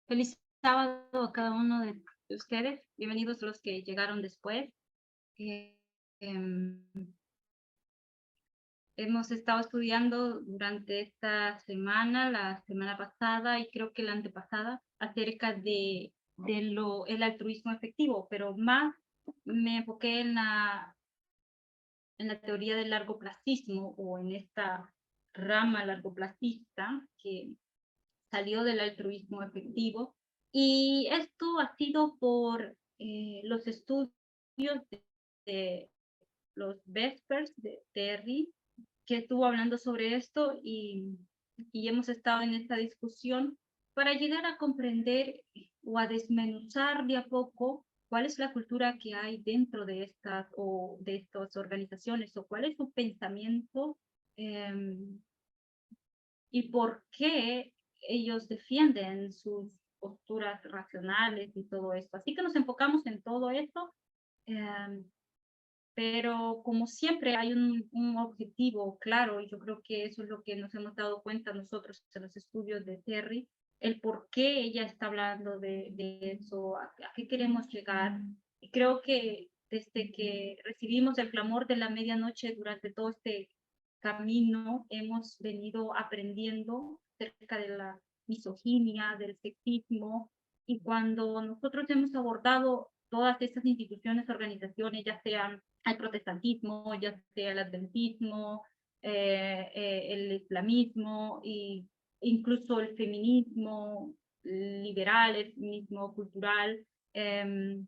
Feliz sábado a cada uno de ustedes. Bienvenidos los que llegaron después. Eh, em, Hemos estado estudiando durante esta semana, la semana pasada y creo que la antepasada, acerca de el altruismo efectivo, pero más me enfoqué en la teoría del largoplacismo o en esta rama largoplacista que salió del altruismo efectivo. Y esto ha sido por los estudios de los Vespers de Terry, que estuvo hablando sobre esto y hemos estado en esta discusión para llegar a comprender o a desmenuzar de a poco cuál es la cultura que hay dentro de estas o de estas organizaciones o cuál es su pensamiento eh, y por qué ellos defienden sus posturas racionales y todo esto. Así que nos enfocamos en todo esto, eh, pero como siempre hay un objetivo claro, y yo creo que eso es lo que nos hemos dado cuenta nosotros en los estudios de Terry, el por qué ella está hablando de eso, a qué queremos llegar. Y creo que desde que recibimos el clamor de la medianoche durante todo este camino, hemos venido aprendiendo acerca de la misoginia, del sexismo, y cuando nosotros hemos abordado todas estas instituciones, organizaciones, ya sean el protestantismo, ya sea el adventismo, el islamismo e incluso el feminismo liberal, el feminismo cultural, eh,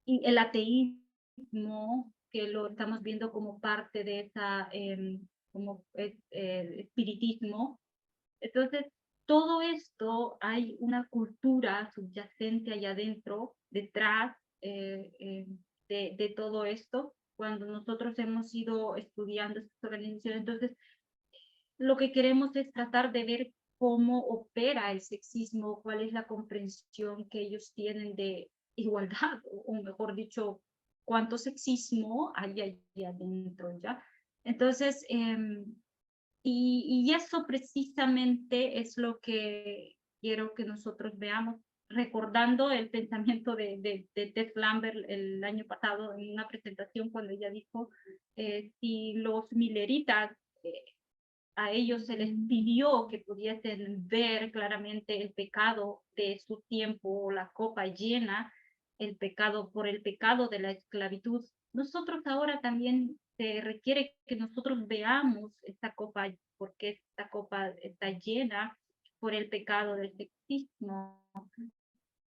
y el ateísmo, que lo estamos viendo como parte de esa, como espiritismo. Entonces, todo esto hay una cultura subyacente allá adentro, detrás de todo esto, cuando nosotros hemos ido estudiando estas organizaciones. Entonces, lo que queremos es tratar de ver cómo opera el sexismo, cuál es la comprensión que ellos tienen de igualdad, o mejor dicho, cuánto sexismo hay allí adentro, ¿ya? Entonces, y eso precisamente es lo que quiero que nosotros veamos, recordando el pensamiento de Tess Lambert el año pasado en una presentación cuando ella dijo, si los milleritas eh, a ellos se les pidió que pudiesen ver claramente el pecado de su tiempo, la copa llena, el pecado por el pecado de la esclavitud. Nosotros ahora también se requiere que nosotros veamos esta copa, porque esta copa está llena por el pecado del sexismo,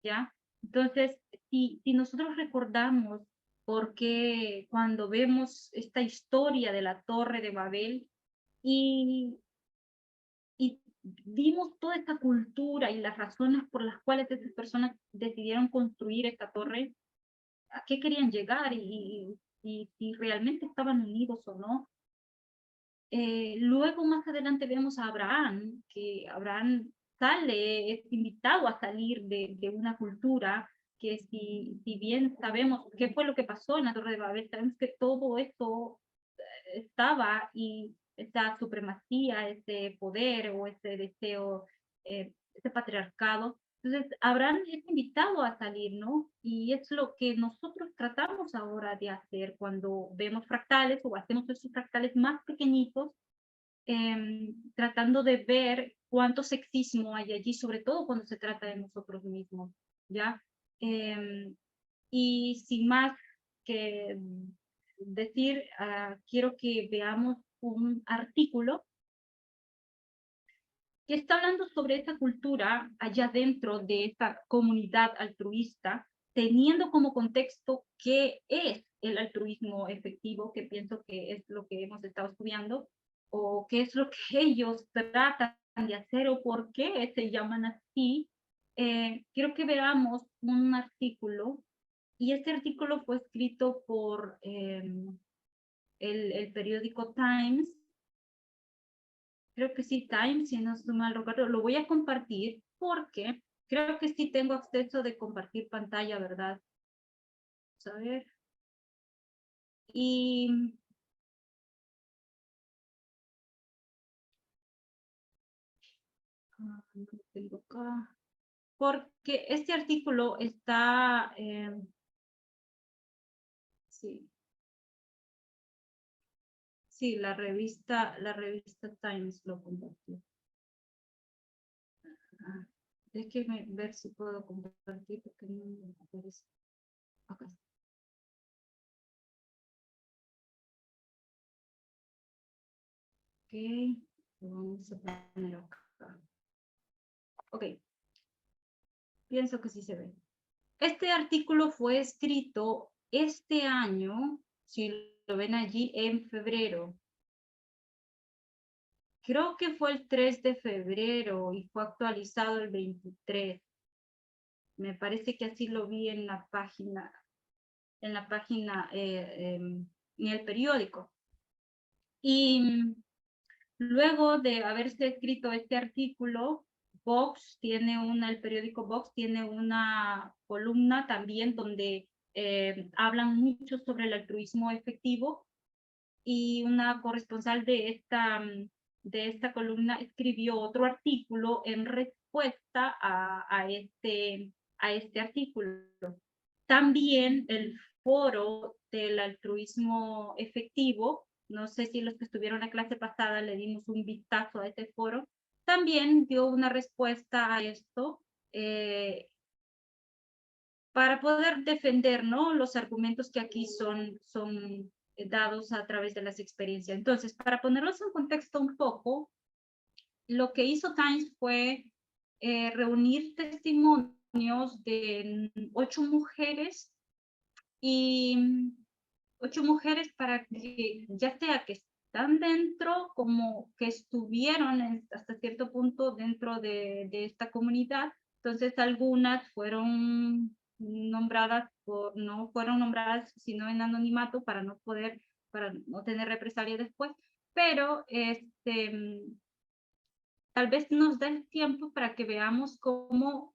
¿ya? Entonces, si nosotros recordamos porque cuando vemos esta historia de la Torre de Babel, y y vimos toda esta cultura y las razones por las cuales esas personas decidieron construir esta torre, a qué querían llegar y si realmente estaban unidos o no. Luego más adelante vemos a Abraham, que Abraham sale, es invitado a salir de una cultura que si bien sabemos qué fue lo que pasó en la Torre de Babel, sabemos que todo esto estaba y esa supremacía, ese poder o ese deseo, ese patriarcado. Entonces, Abraham es invitado a salir, ¿no? Y es lo que nosotros tratamos ahora de hacer cuando vemos fractales o hacemos esos fractales más pequeñitos, tratando de ver cuánto sexismo hay allí, sobre todo cuando se trata de nosotros mismos, ¿ya? Eh, y sin más que decir, quiero que veamos un artículo que está hablando sobre esta cultura allá dentro de esta comunidad altruista, teniendo como contexto qué es el altruismo efectivo, que pienso que es lo que hemos estado estudiando, o qué es lo que ellos tratan de hacer o por qué se llaman así. Quiero que veamos un artículo y este artículo fue escrito por el periódico Times, creo que sí, Times, si no estoy mal recuerdo, lo voy a compartir porque creo que sí tengo acceso de compartir pantalla, ¿verdad? Vamos a ver. Y no lo tengo acá. porque este artículo está, sí, sí, la revista Times lo compartió. Ah, déjeme ver si puedo compartir porque no me aparece. Acá está. Ok, lo vamos a poner acá. Ok, pienso que sí se ve. Este artículo fue escrito este año, si lo ven allí, en febrero. Creo que fue el 3 de febrero y fue actualizado el 23. Me parece que así lo vi en el periódico. Y luego de haberse escrito este artículo, el periódico Vox tiene una columna también donde hablan mucho sobre el altruismo efectivo, y una corresponsal de esta columna escribió otro artículo en respuesta a este artículo. También el foro del altruismo efectivo, no sé si los que estuvieron en la clase pasada le dimos un vistazo a ese foro, también dio una respuesta a esto, para poder defender, ¿no?, los argumentos que aquí son dados a través de las experiencias. Entonces, para ponerlos en contexto un poco, lo que hizo Times fue reunir testimonios de 8 mujeres, y 8 mujeres para que, ya sea que están dentro, como que estuvieron hasta cierto punto dentro de esta comunidad. Entonces, algunas fueron nombradas, no fueron nombradas, sino en anonimato para no tener represalia después, pero tal vez nos da el tiempo para que veamos cómo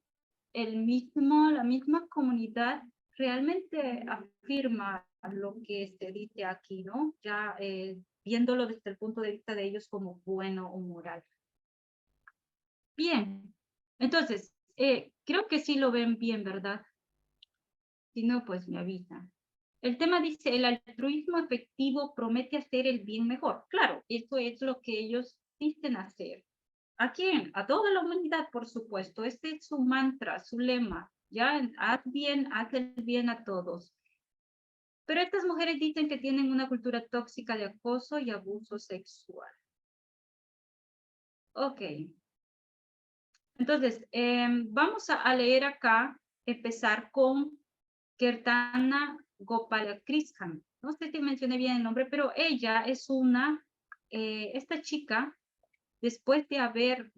la misma comunidad realmente afirma lo que se dice aquí, ¿no? Ya viéndolo desde el punto de vista de ellos como bueno o moral. Bien, entonces, creo que sí lo ven bien, ¿verdad? Si no, pues me avisan. El tema dice: el altruismo efectivo promete hacer el bien mejor. Claro, eso es lo que ellos dicen hacer. ¿A quién? A toda la humanidad, por supuesto. Este es su mantra, su lema. Ya, haz el bien a todos. Pero estas mujeres dicen que tienen una cultura tóxica de acoso y abuso sexual. Ok. Entonces, vamos a leer acá, empezar con Kirtana Gopalakrishnan. No sé si mencioné bien el nombre, pero ella es esta chica, después de haber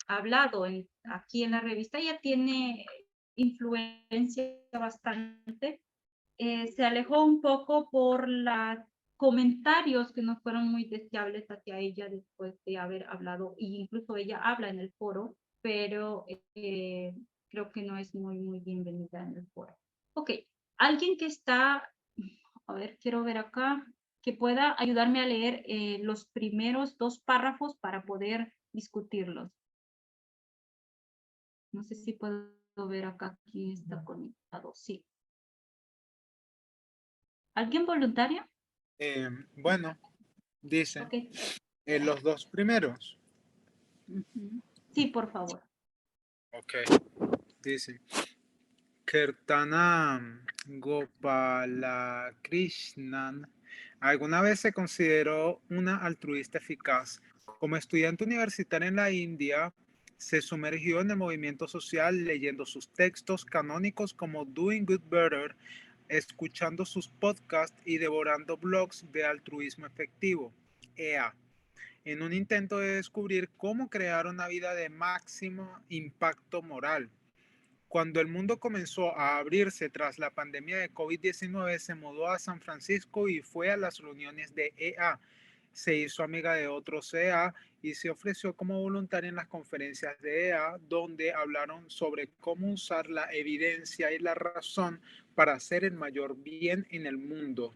hablado aquí en la revista, ella tiene influencia bastante. Se alejó un poco por los comentarios que no fueron muy deseables hacia ella después de haber hablado, e incluso ella habla en el foro, pero creo que no es muy, muy bienvenida en el foro. Ok, alguien que está, a ver, quiero ver acá, que pueda ayudarme a leer los primeros 2 párrafos para poder discutirlos. No sé si puedo ver acá quién está conectado. Sí. ¿Alguien voluntario? Bueno, dice, Ok. los 2 primeros. Sí, por favor. Ok, dice, Kirtana Gopalakrishnan alguna vez se consideró una altruista eficaz. Como estudiante universitaria en la India, se sumergió en el movimiento social leyendo sus textos canónicos como Doing Good Better, escuchando sus podcasts y devorando blogs de altruismo efectivo, EA, en un intento de descubrir cómo crear una vida de máximo impacto moral. Cuando el mundo comenzó a abrirse tras la pandemia de COVID-19, se mudó a San Francisco y fue a las reuniones de EA. Se hizo amiga de otros EA y se ofreció como voluntaria en las conferencias de EA, donde hablaron sobre cómo usar la evidencia y la razón para hacer el mayor bien en el mundo.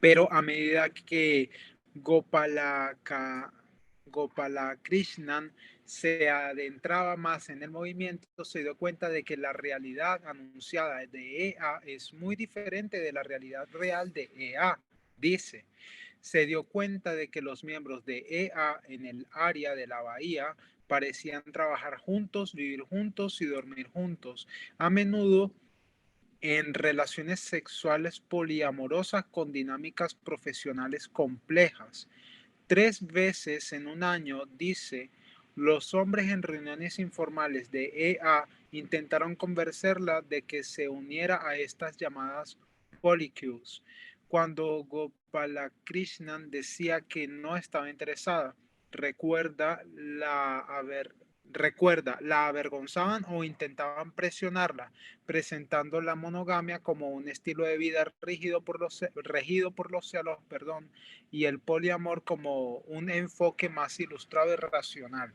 Pero a medida que Gopalaka Gopalakrishnan se adentraba más en el movimiento, se dio cuenta de que la realidad anunciada de EA es muy diferente de la realidad real de EA. Dice, se dio cuenta de que los miembros de EA en el área de la bahía parecían trabajar juntos, vivir juntos y dormir juntos, a menudo en relaciones sexuales poliamorosas con dinámicas profesionales complejas. 3 veces en un año, dice, los hombres en reuniones informales de EA intentaron convencerla de que se uniera a estas llamadas polycues. Cuando Gopalakrishnan decía que no estaba interesada, recuerda la avergonzaban o intentaban presionarla, presentando la monogamia como un estilo de vida regido por los celos, perdón, y el poliamor como un enfoque más ilustrado y racional.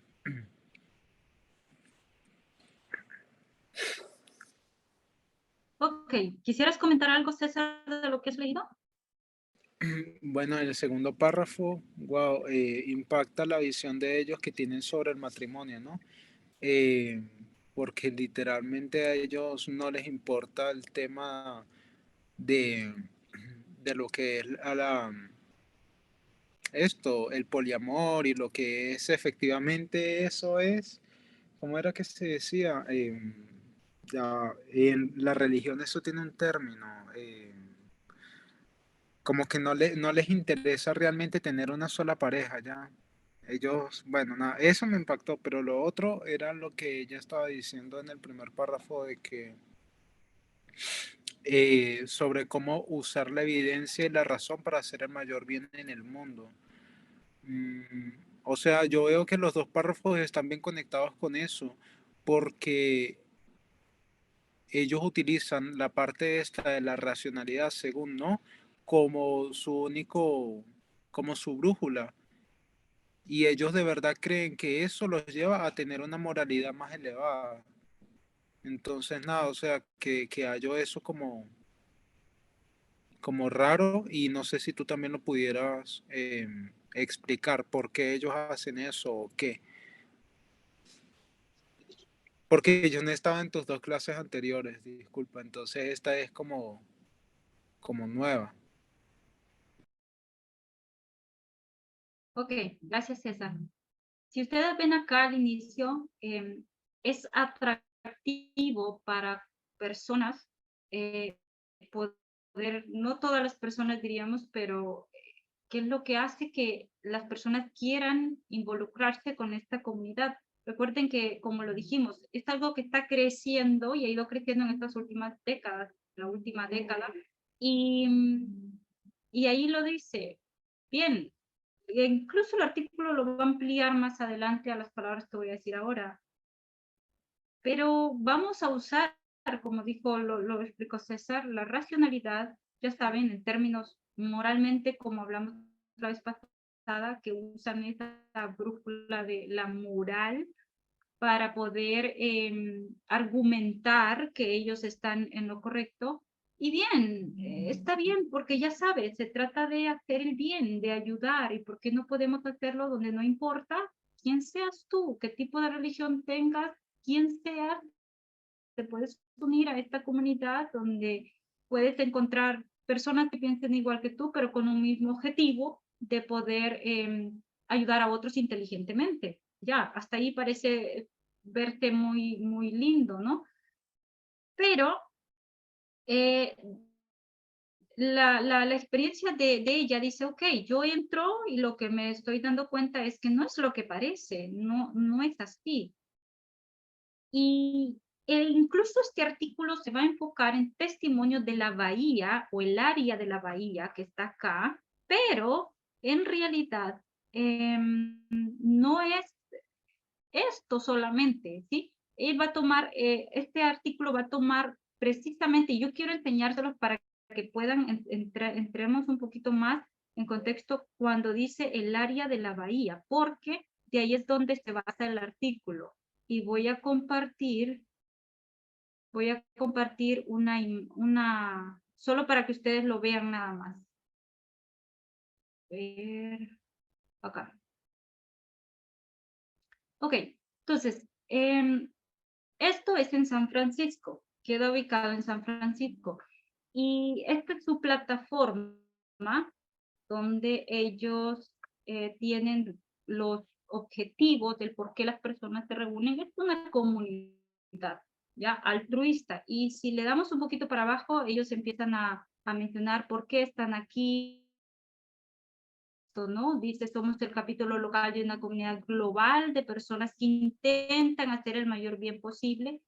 Ok, ¿quisieras comentar algo, César, de lo que has leído? Bueno, el segundo párrafo, wow, impacta la visión de ellos que tienen sobre el matrimonio, ¿no? Eh, Porque literalmente a ellos no les importa el tema de, de lo que es el poliamor y lo que es efectivamente eso es, ¿cómo era que se decía? Ya, en la religión eso tiene un término, como que no les interesa realmente tener una sola pareja, ya. Ellos, bueno, nada, eso me impactó, pero lo otro era lo que ella estaba diciendo en el primer párrafo de que sobre cómo usar la evidencia y la razón para hacer el mayor bien en el mundo. Mm, o sea, yo veo que los dos párrafos están bien conectados con eso, porque ellos utilizan la parte esta de la racionalidad, según, ¿no? Como su único, como su brújula. Y ellos de verdad creen que eso los lleva a tener una moralidad más elevada. Entonces, nada, o sea, que hallo eso como raro y no sé si tú también lo pudieras explicar por qué ellos hacen eso o qué. Porque yo no estaba en tus dos clases anteriores, disculpa, entonces esta es como nueva. Ok, gracias, César. Si ustedes ven acá al inicio, es atractivo para personas poder, no todas las personas diríamos, pero ¿qué es lo que hace que las personas quieran involucrarse con esta comunidad? Recuerden que, como lo dijimos, es algo que está creciendo y ha ido creciendo en estas últimas décadas, la última década, y ahí lo dice, bien, incluso el artículo lo va a ampliar más adelante a las palabras que voy a decir ahora, pero vamos a usar, como dijo, lo explicó César, la racionalidad, ya saben, en términos moralmente, como hablamos la vez pasada, que usan esa brújula de la moral para poder argumentar que ellos están en lo correcto. Y bien, está bien, porque ya sabes, se trata de hacer el bien, de ayudar, y por qué no podemos hacerlo donde no importa quién seas tú, qué tipo de religión tengas, quién seas, te puedes unir a esta comunidad donde puedes encontrar personas que piensen igual que tú, pero con un mismo objetivo de poder ayudar a otros inteligentemente. Ya, hasta ahí parece verte muy, muy lindo, ¿no? Pero eh, la experiencia de ella dice, ok, yo entro y lo que me estoy dando cuenta es que no es lo que parece, no es así. Y incluso este artículo se va a enfocar en testimonios de la bahía o el área de la bahía que está acá, pero en realidad no es esto solamente, ¿sí? Él va a tomar, este artículo va a tomar precisamente, y yo quiero enseñárselos para que puedan entremos un poquito más en contexto cuando dice el área de la bahía, porque de ahí es donde se basa el artículo. Y voy a compartir solo para que ustedes lo vean nada más. A ver, acá. Ok, entonces, esto es en San Francisco, queda ubicado en San Francisco. Y esta es su plataforma donde ellos tienen los objetivos del por qué las personas se reúnen. Es una comunidad, ¿ya? Altruista. Y si le damos un poquito para abajo, ellos empiezan a mencionar por qué están aquí, ¿no? Dice, somos el capítulo local de una comunidad global de personas que intentan hacer el mayor bien posible.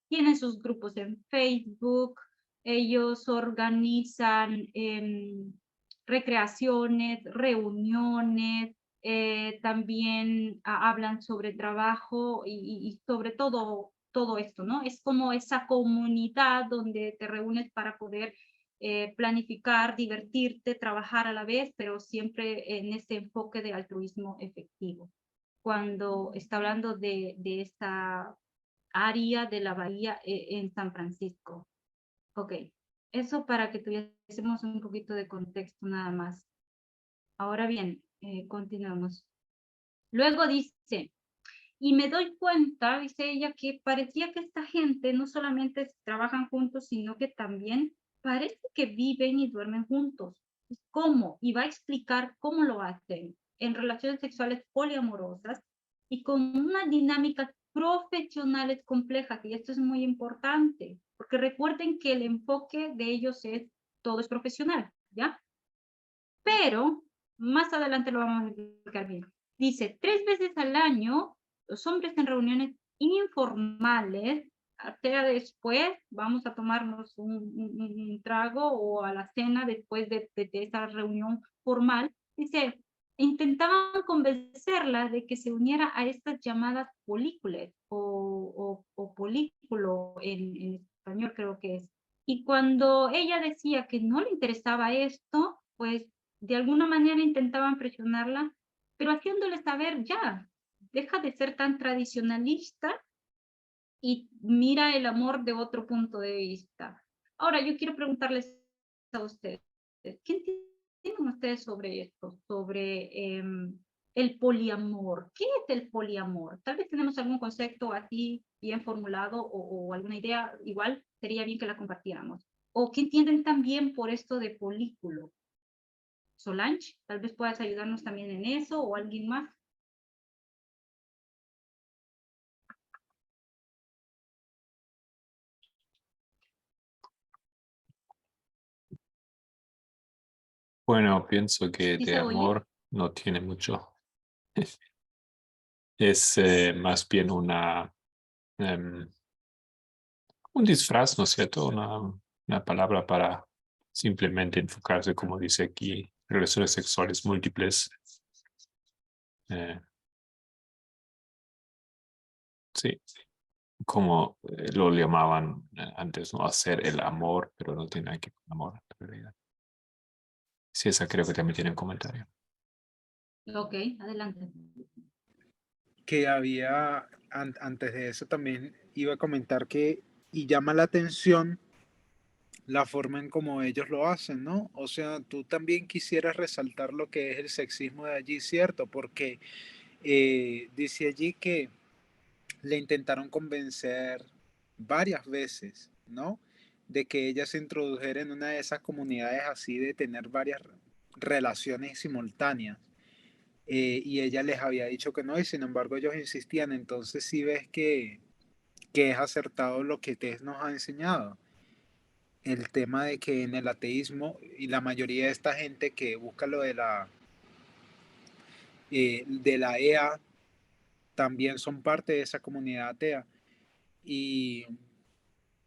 Tienen sus grupos en Facebook, ellos organizan recreaciones, reuniones, también hablan sobre trabajo y sobre todo esto, ¿no? Es como esa comunidad donde te reúnes para poder planificar, divertirte, trabajar a la vez, pero siempre en ese enfoque de altruismo efectivo. Cuando está hablando de esta área de la bahía en San Francisco. Ok, eso para que tuviésemos un poquito de contexto nada más. Ahora bien, continuamos. Luego dice, y me doy cuenta, dice ella, que parecía que esta gente no solamente trabajan juntos, sino que también parece que viven y duermen juntos. ¿Cómo? Y va a explicar cómo lo hacen en relaciones sexuales poliamorosas y con unas dinámicas profesionales complejas. Y esto es muy importante, porque recuerden que el enfoque de ellos es todo es profesional, ¿ya? Pero más adelante lo vamos a explicar bien. Dice, 3 veces al año, los hombres en reuniones informales, sea después, vamos a tomarnos un trago o a la cena después de esa reunión formal, dice, intentaban convencerla de que se uniera a estas llamadas polículas o polículo en español creo que es. Y cuando ella decía que no le interesaba esto, pues de alguna manera intentaban presionarla, pero haciéndole saber ya, deja de ser tan tradicionalista y mira el amor de otro punto de vista. Ahora, yo quiero preguntarles a ustedes, ¿qué entienden ustedes sobre esto? Sobre el poliamor. ¿Qué es el poliamor? Tal vez tenemos algún concepto así bien formulado o alguna idea, igual sería bien que la compartiéramos. ¿O qué entienden también por esto de polículo? Solange, tal vez puedas ayudarnos también en eso o alguien más. Bueno, pienso que ¿Sí de se oye? amor no tiene mucho. Es más bien em, un disfraz, ¿no es cierto? Una palabra para simplemente enfocarse, como dice aquí, relaciones sexuales múltiples. Eh, sí, como lo llamaban antes, ¿no? Hacer el amor, pero no tiene nada que ver con amor en realidad. Sí, esa creo que también tiene un comentario. Ok, adelante. Que había, antes de eso también iba a comentar que, y llama la atención la forma en cómo ellos lo hacen, ¿no? O sea, tú también quisieras resaltar lo que es el sexismo de allí, ¿cierto? Porque dice allí que le intentaron convencer varias veces, ¿no? De que ella se introdujera en una de esas comunidades así de tener varias relaciones simultáneas. Y ella les había dicho que no, y sin embargo ellos insistían. Entonces sí ves que es acertado lo que Tess nos ha enseñado. El tema de que en el ateísmo y la mayoría de esta gente que busca lo de la EA también son parte de esa comunidad atea. Y,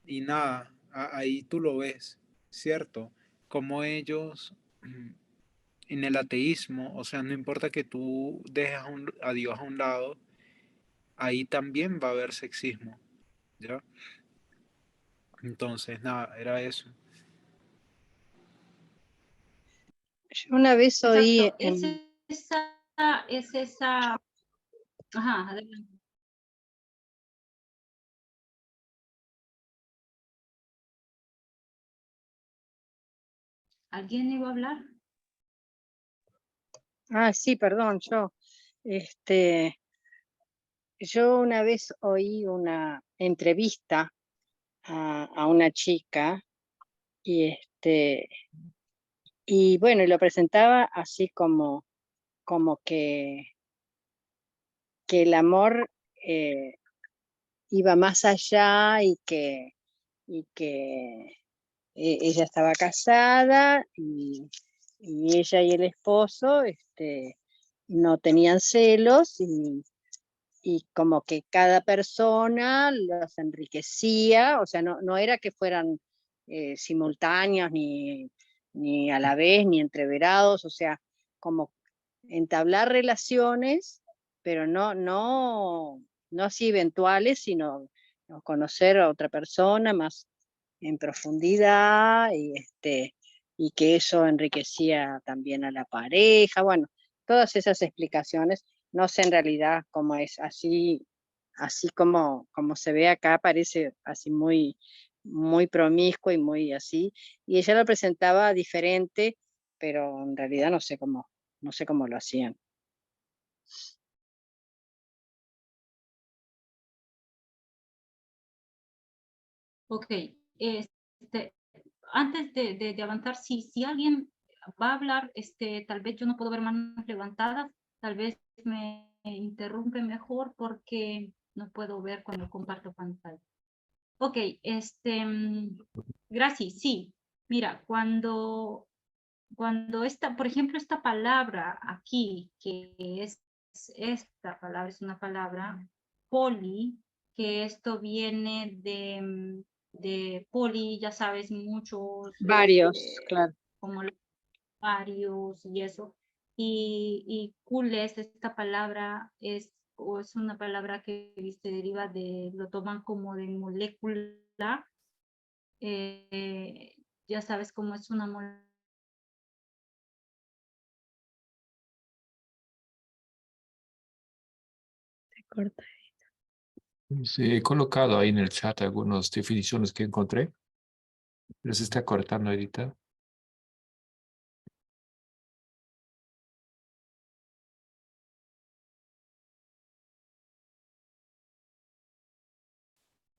y nada, ahí tú lo ves, ¿cierto? Como ellos en el ateísmo, o sea, no importa que tú dejes a Dios a un lado, ahí también va a haber sexismo, ¿ya? Entonces, nada, era eso. Yo una vez oí Exacto, es esa, ajá, adelante. ¿Alguien iba a hablar? sí, perdón, yo, este, yo una vez oí una entrevista a una chica y y bueno, y lo presentaba así como que el amor iba más allá y que ella estaba casada y ella y el esposo no tenían celos y como que cada persona los enriquecía, o sea, no era que fueran simultáneos ni a la vez, ni entreverados, o sea, como entablar relaciones, pero no así eventuales, sino conocer a otra persona más en profundidad y que eso enriquecía también a la pareja, bueno, todas esas explicaciones. No sé en realidad cómo es, así como se ve acá, parece así muy promiscuo y muy así, y ella lo presentaba diferente, pero en realidad no sé cómo lo hacían. Ok, antes de avanzar, si alguien va a hablar, tal vez yo no puedo ver manos levantadas, tal vez me interrumpe mejor porque no puedo ver cuando comparto pantalla. Ok, gracias, sí. Mira, cuando por ejemplo, esta palabra aquí, que esta palabra, es una palabra poli, que esto viene de poli, ya sabes, muchos, Varios, claro. como varios y eso. Y cules, esta palabra es una palabra que se deriva lo toman como de molécula, ya sabes cómo es una molécula. Se corta. Sí, he colocado ahí en el chat algunas definiciones que encontré. Pero se está cortando ahorita.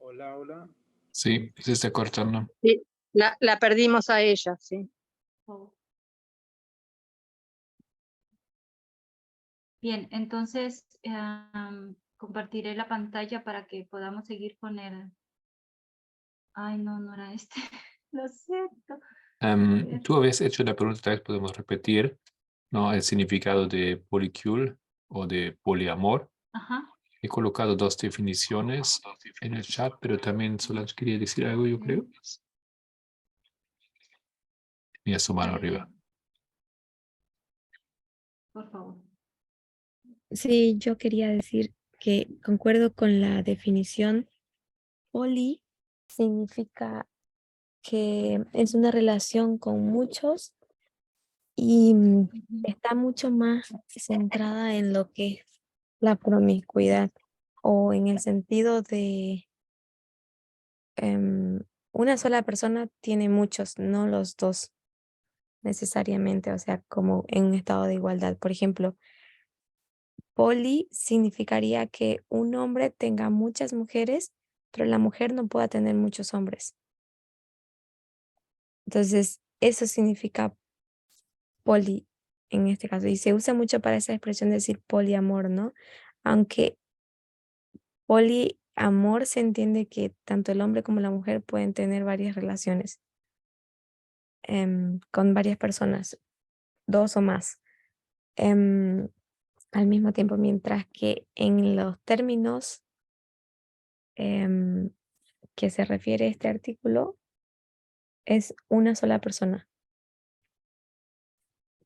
Hola, hola. Sí, se está cortando. Sí, la perdimos a ella, sí. Bien, entonces compartiré la pantalla para que podamos seguir con el... Ay, no era este. Lo siento. ver. Tú habías hecho la pregunta, tal vez podemos repetir, ¿no? El significado de polycule o de poliamor. Ajá. He colocado dos definiciones en el chat, pero también Solange quería decir algo, yo creo. Tenía su mano arriba. Por favor. Sí, yo quería decir que concuerdo con la definición. Poli significa que es una relación con muchos y está mucho más centrada en lo que es la promiscuidad o en el sentido de una sola persona tiene muchos, no los dos necesariamente, o sea, como en un estado de igualdad. Por ejemplo, poli significaría que un hombre tenga muchas mujeres, pero la mujer no pueda tener muchos hombres. Entonces, eso significa poli en este caso. Y se usa mucho para esa expresión de decir poliamor, ¿no? Aunque poliamor se entiende que tanto el hombre como la mujer pueden tener varias relaciones con varias personas, dos o más, al mismo tiempo, mientras que en los términos que se refiere a este artículo es una sola persona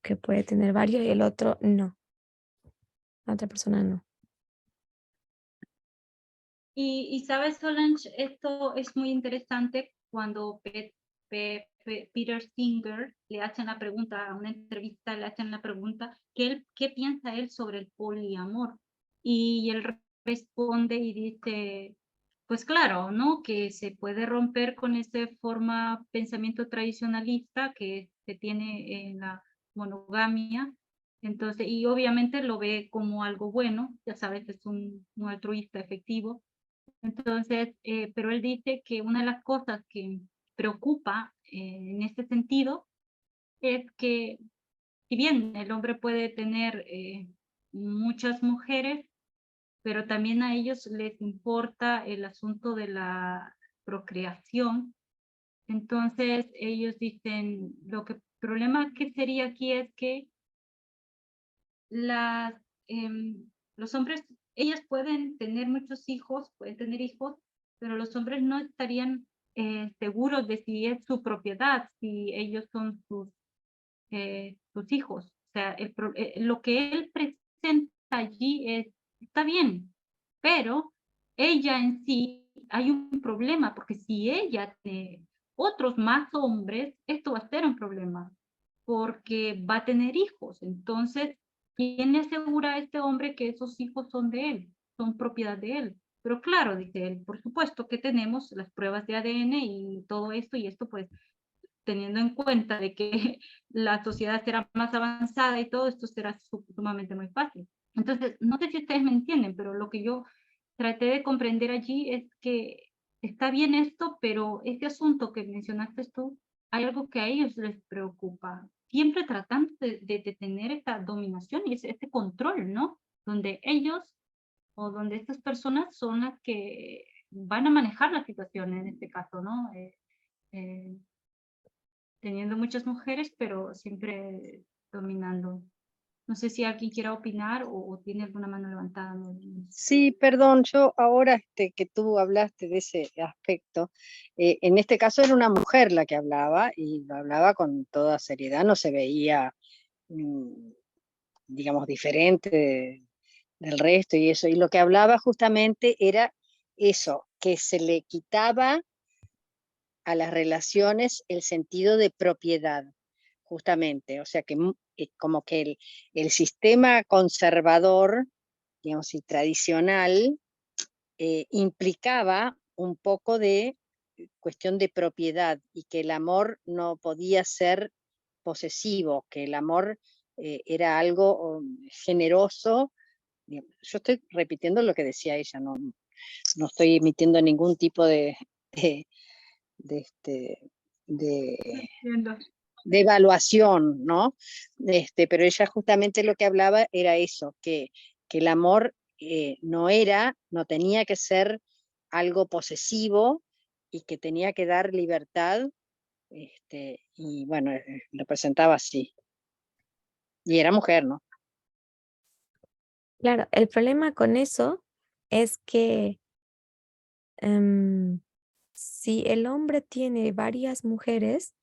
que puede tener varios y el otro no. La otra persona no. Y sabes, Solange, esto es muy interesante cuando Peter Singer le hacen la pregunta, a una entrevista le hacen la pregunta, ¿qué piensa él sobre el poliamor? Y él responde y dice, pues claro, ¿no? Que se puede romper con esa pensamiento tradicionalista que se tiene en la monogamia, Entonces, y obviamente lo ve como algo bueno, ya sabes, es un altruista efectivo. Entonces, pero él dice que una de las cosas que preocupa en este sentido es que, si bien el hombre puede tener muchas mujeres, pero también a ellos les importa el asunto de la procreación. Entonces, ellos dicen, problema que sería aquí es que las, los hombres, ellas pueden tener muchos hijos, pueden tener hijos, pero los hombres no estarían seguros de si es su propiedad, si ellos son sus hijos. O sea, lo que él presenta allí está bien, pero ella en sí hay un problema, porque si ella tiene otros más hombres, esto va a ser un problema, porque va a tener hijos. Entonces, ¿quién le asegura a este hombre que esos hijos son de él, son propiedad de él? Pero claro, dice él, por supuesto que tenemos las pruebas de ADN y todo esto, y esto pues teniendo en cuenta de que la sociedad será más avanzada y todo esto será sumamente muy fácil. Entonces, no sé si ustedes me entienden, pero lo que yo traté de comprender allí es que está bien esto, pero este asunto que mencionaste tú, hay algo que a ellos les preocupa, siempre tratando de tener esta dominación y este control, ¿no? Donde ellos o donde estas personas son las que van a manejar la situación en este caso, ¿no? Eh, teniendo muchas mujeres, pero siempre dominando. No sé si alguien quiera opinar o tiene alguna mano levantada. Sí, perdón, yo ahora que tú hablaste de ese aspecto, en este caso era una mujer la que hablaba y lo hablaba con toda seriedad, no se veía, digamos, diferente del resto y eso, y lo que hablaba justamente era eso, que se le quitaba a las relaciones el sentido de propiedad, justamente, o sea que como que el sistema conservador, digamos, y tradicional, implicaba un poco de cuestión de propiedad y que el amor no podía ser posesivo, que el amor era algo generoso. Yo estoy repitiendo lo que decía ella, no estoy emitiendo ningún tipo de, de, este, de, de evaluación, ¿no? Pero ella justamente lo que hablaba era eso, que el amor no tenía que ser algo posesivo y que tenía que dar libertad, y bueno, lo presentaba así. Y era mujer, ¿no? Claro, el problema con eso es que si el hombre tiene varias mujeres,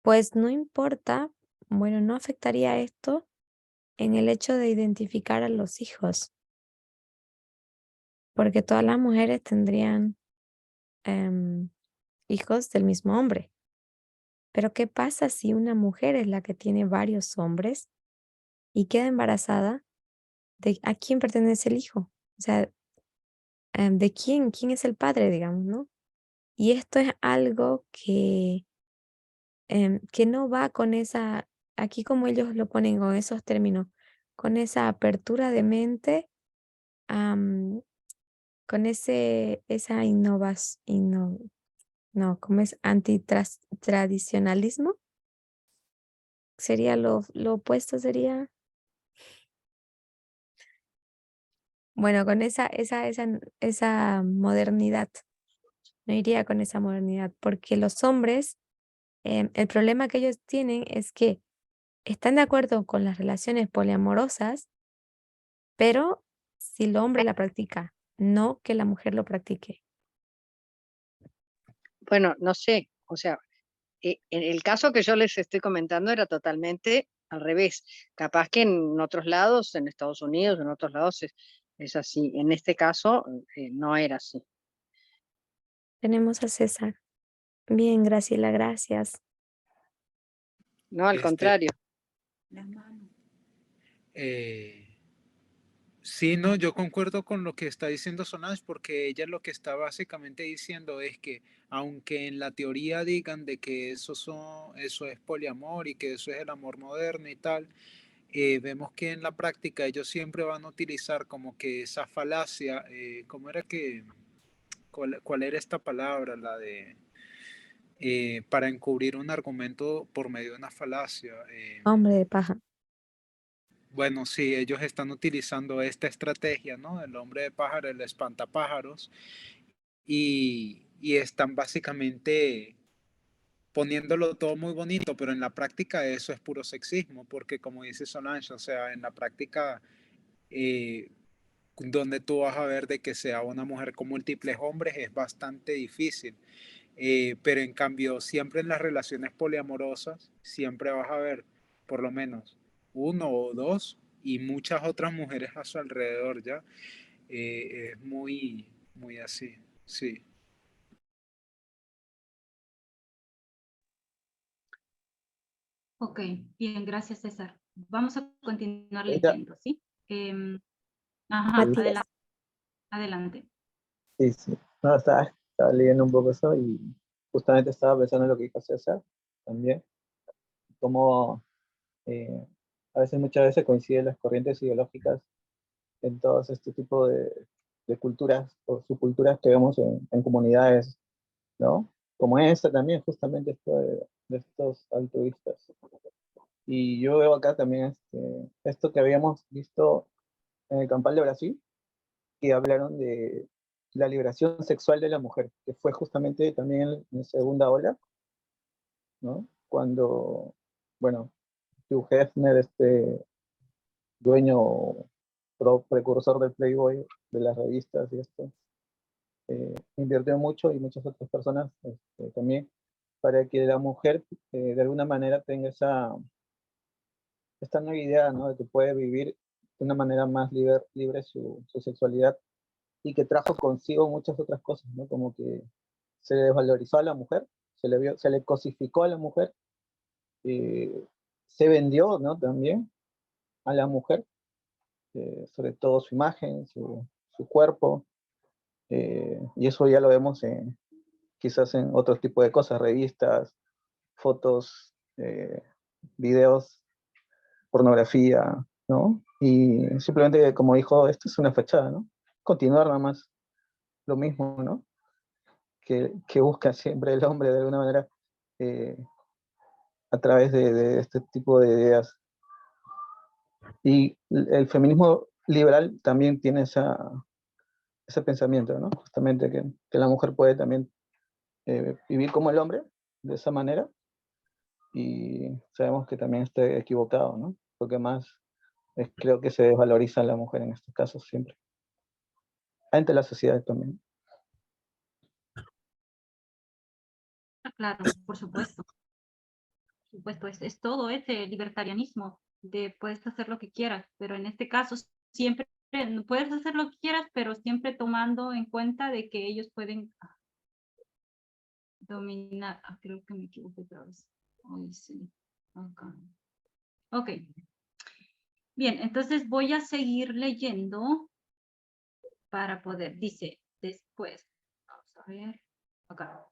pues no importa, bueno, no afectaría esto en el hecho de identificar a los hijos, porque todas las mujeres tendrían hijos del mismo hombre. Pero ¿qué pasa si una mujer es la que tiene varios hombres y queda embarazada? ¿A quién pertenece el hijo? O sea, ¿de quién es el padre, digamos, no? Y esto es algo que no va con esa, aquí como ellos lo ponen con esos términos, con esa apertura de mente, con esa innovación, no, ¿cómo es? Antitradicionalismo. Sería lo opuesto, sería, bueno, con esa modernidad. No iría con esa modernidad, porque los hombres, el problema que ellos tienen es que están de acuerdo con las relaciones poliamorosas, pero si el hombre la practica, no que la mujer lo practique. Bueno, no sé, o sea, en el caso que yo les estoy comentando era totalmente al revés. Capaz que en otros lados, en Estados Unidos, en otros lados es así. En este caso no era así. Tenemos a César. Bien, Graciela, gracias. No, al Este, contrario. Sí, no, yo concuerdo con lo que está diciendo Solange, porque ella lo que está básicamente diciendo es que aunque en la teoría digan de que eso es poliamor y que eso es el amor moderno y tal, vemos que en la práctica ellos siempre van a utilizar como que esa falacia, ¿cómo era que, cuál era esta palabra? La de, para encubrir un argumento por medio de una falacia. Hombre de paja. Bueno, sí, ellos están utilizando esta estrategia, ¿no? El hombre de pájaro, el espantapájaros, y están básicamente poniéndolo todo muy bonito, pero en la práctica eso es puro sexismo, porque como dice Solange, o sea, en la práctica, eh, donde tú vas a ver de que sea una mujer con múltiples hombres es bastante difícil. Pero en cambio, siempre en las relaciones poliamorosas, siempre vas a ver por lo menos uno o dos y muchas otras mujeres a su alrededor, ¿ya? Es muy, muy así, sí. Ok, bien, gracias César. Vamos a continuar Ella, leyendo, ¿sí? Ajá, ahorita, Matías. adelante. sí, sí. No, estaba leyendo un poco eso y justamente estaba pensando en lo que dijo César también, como a veces, muchas veces coinciden las corrientes ideológicas en todos este tipo de culturas o subculturas que vemos en comunidades, ¿no? Como esta también, justamente esto de estos altruistas. Y yo veo acá también esto que habíamos visto en el Campal de Brasil, que hablaron de la liberación sexual de la mujer, que fue justamente también en la segunda ola, ¿no? Cuando, bueno, Hugh Hefner, dueño precursor del Playboy, de las revistas y esto, invirtió mucho y muchas otras personas también para que la mujer de alguna manera tenga esta nueva idea, ¿no? De que puede vivir de una manera más libre su sexualidad y que trajo consigo muchas otras cosas, ¿no? Como que se le desvalorizó a la mujer, se le cosificó a la mujer, se vendió, ¿no? También a la mujer, sobre todo su imagen, su cuerpo, y eso ya lo vemos quizás en otros tipos de cosas, revistas, fotos, videos, pornografía, ¿no? Y simplemente, como dijo, esto es una fachada, ¿no? Continuar nada más lo mismo, ¿no? Que busca siempre el hombre de alguna manera eh, a través de este tipo de ideas. Y el feminismo liberal también tiene ese pensamiento, ¿no? Justamente que la mujer puede también vivir como el hombre de esa manera, y sabemos que también está equivocado, ¿no? Porque más creo que se desvaloriza a la mujer en estos casos siempre, ante la sociedad también. Claro, por supuesto. Por supuesto, es todo ese libertarianismo de puedes hacer lo que quieras, pero en este caso siempre puedes hacer lo que quieras, pero siempre tomando en cuenta de que ellos pueden dominar. Creo que me equivoqué otra vez. Ay, sí. Acá. Ok. Bien, entonces voy a seguir leyendo para poder, dice, después, vamos a ver, acá.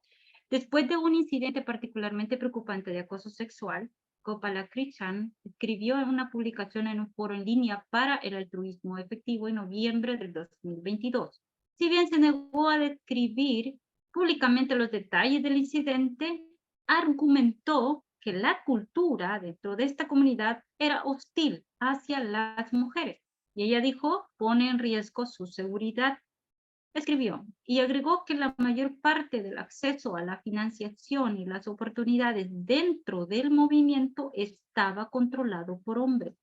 Después de un incidente particularmente preocupante de acoso sexual, Gopalakrishnan escribió en una publicación en un foro en línea para el altruismo efectivo en noviembre del 2022. Si bien se negó a describir públicamente los detalles del incidente, argumentó que la cultura dentro de esta comunidad era hostil hacia las mujeres. Y ella dijo, pone en riesgo su seguridad. Escribió y agregó que la mayor parte del acceso a la financiación y las oportunidades dentro del movimiento estaba controlado por hombres.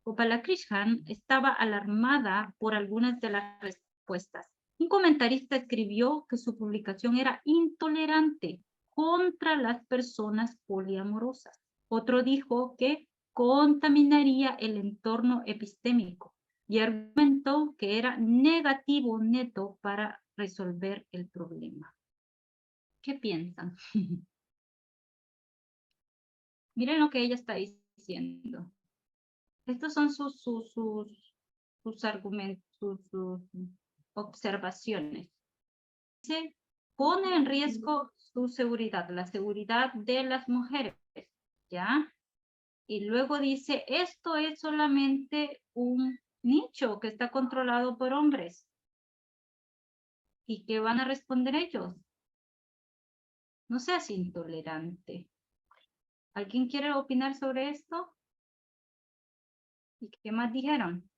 Gopalakrishnan estaba alarmada por algunas de las respuestas. Un comentarista escribió que su publicación era intolerante contra las personas poliamorosas. Otro dijo que contaminaría el entorno epistémico y argumentó que era negativo neto para resolver el problema. ¿Qué piensan? Miren lo que ella está diciendo. Estos son sus argumentos, sus observaciones. Se pone en riesgo su seguridad, la seguridad de las mujeres, ¿ya? Y luego dice, esto es solamente un nicho que está controlado por hombres. ¿Y qué van a responder ellos? No seas intolerante. ¿Alguien quiere opinar sobre esto? ¿Y qué más dijeron?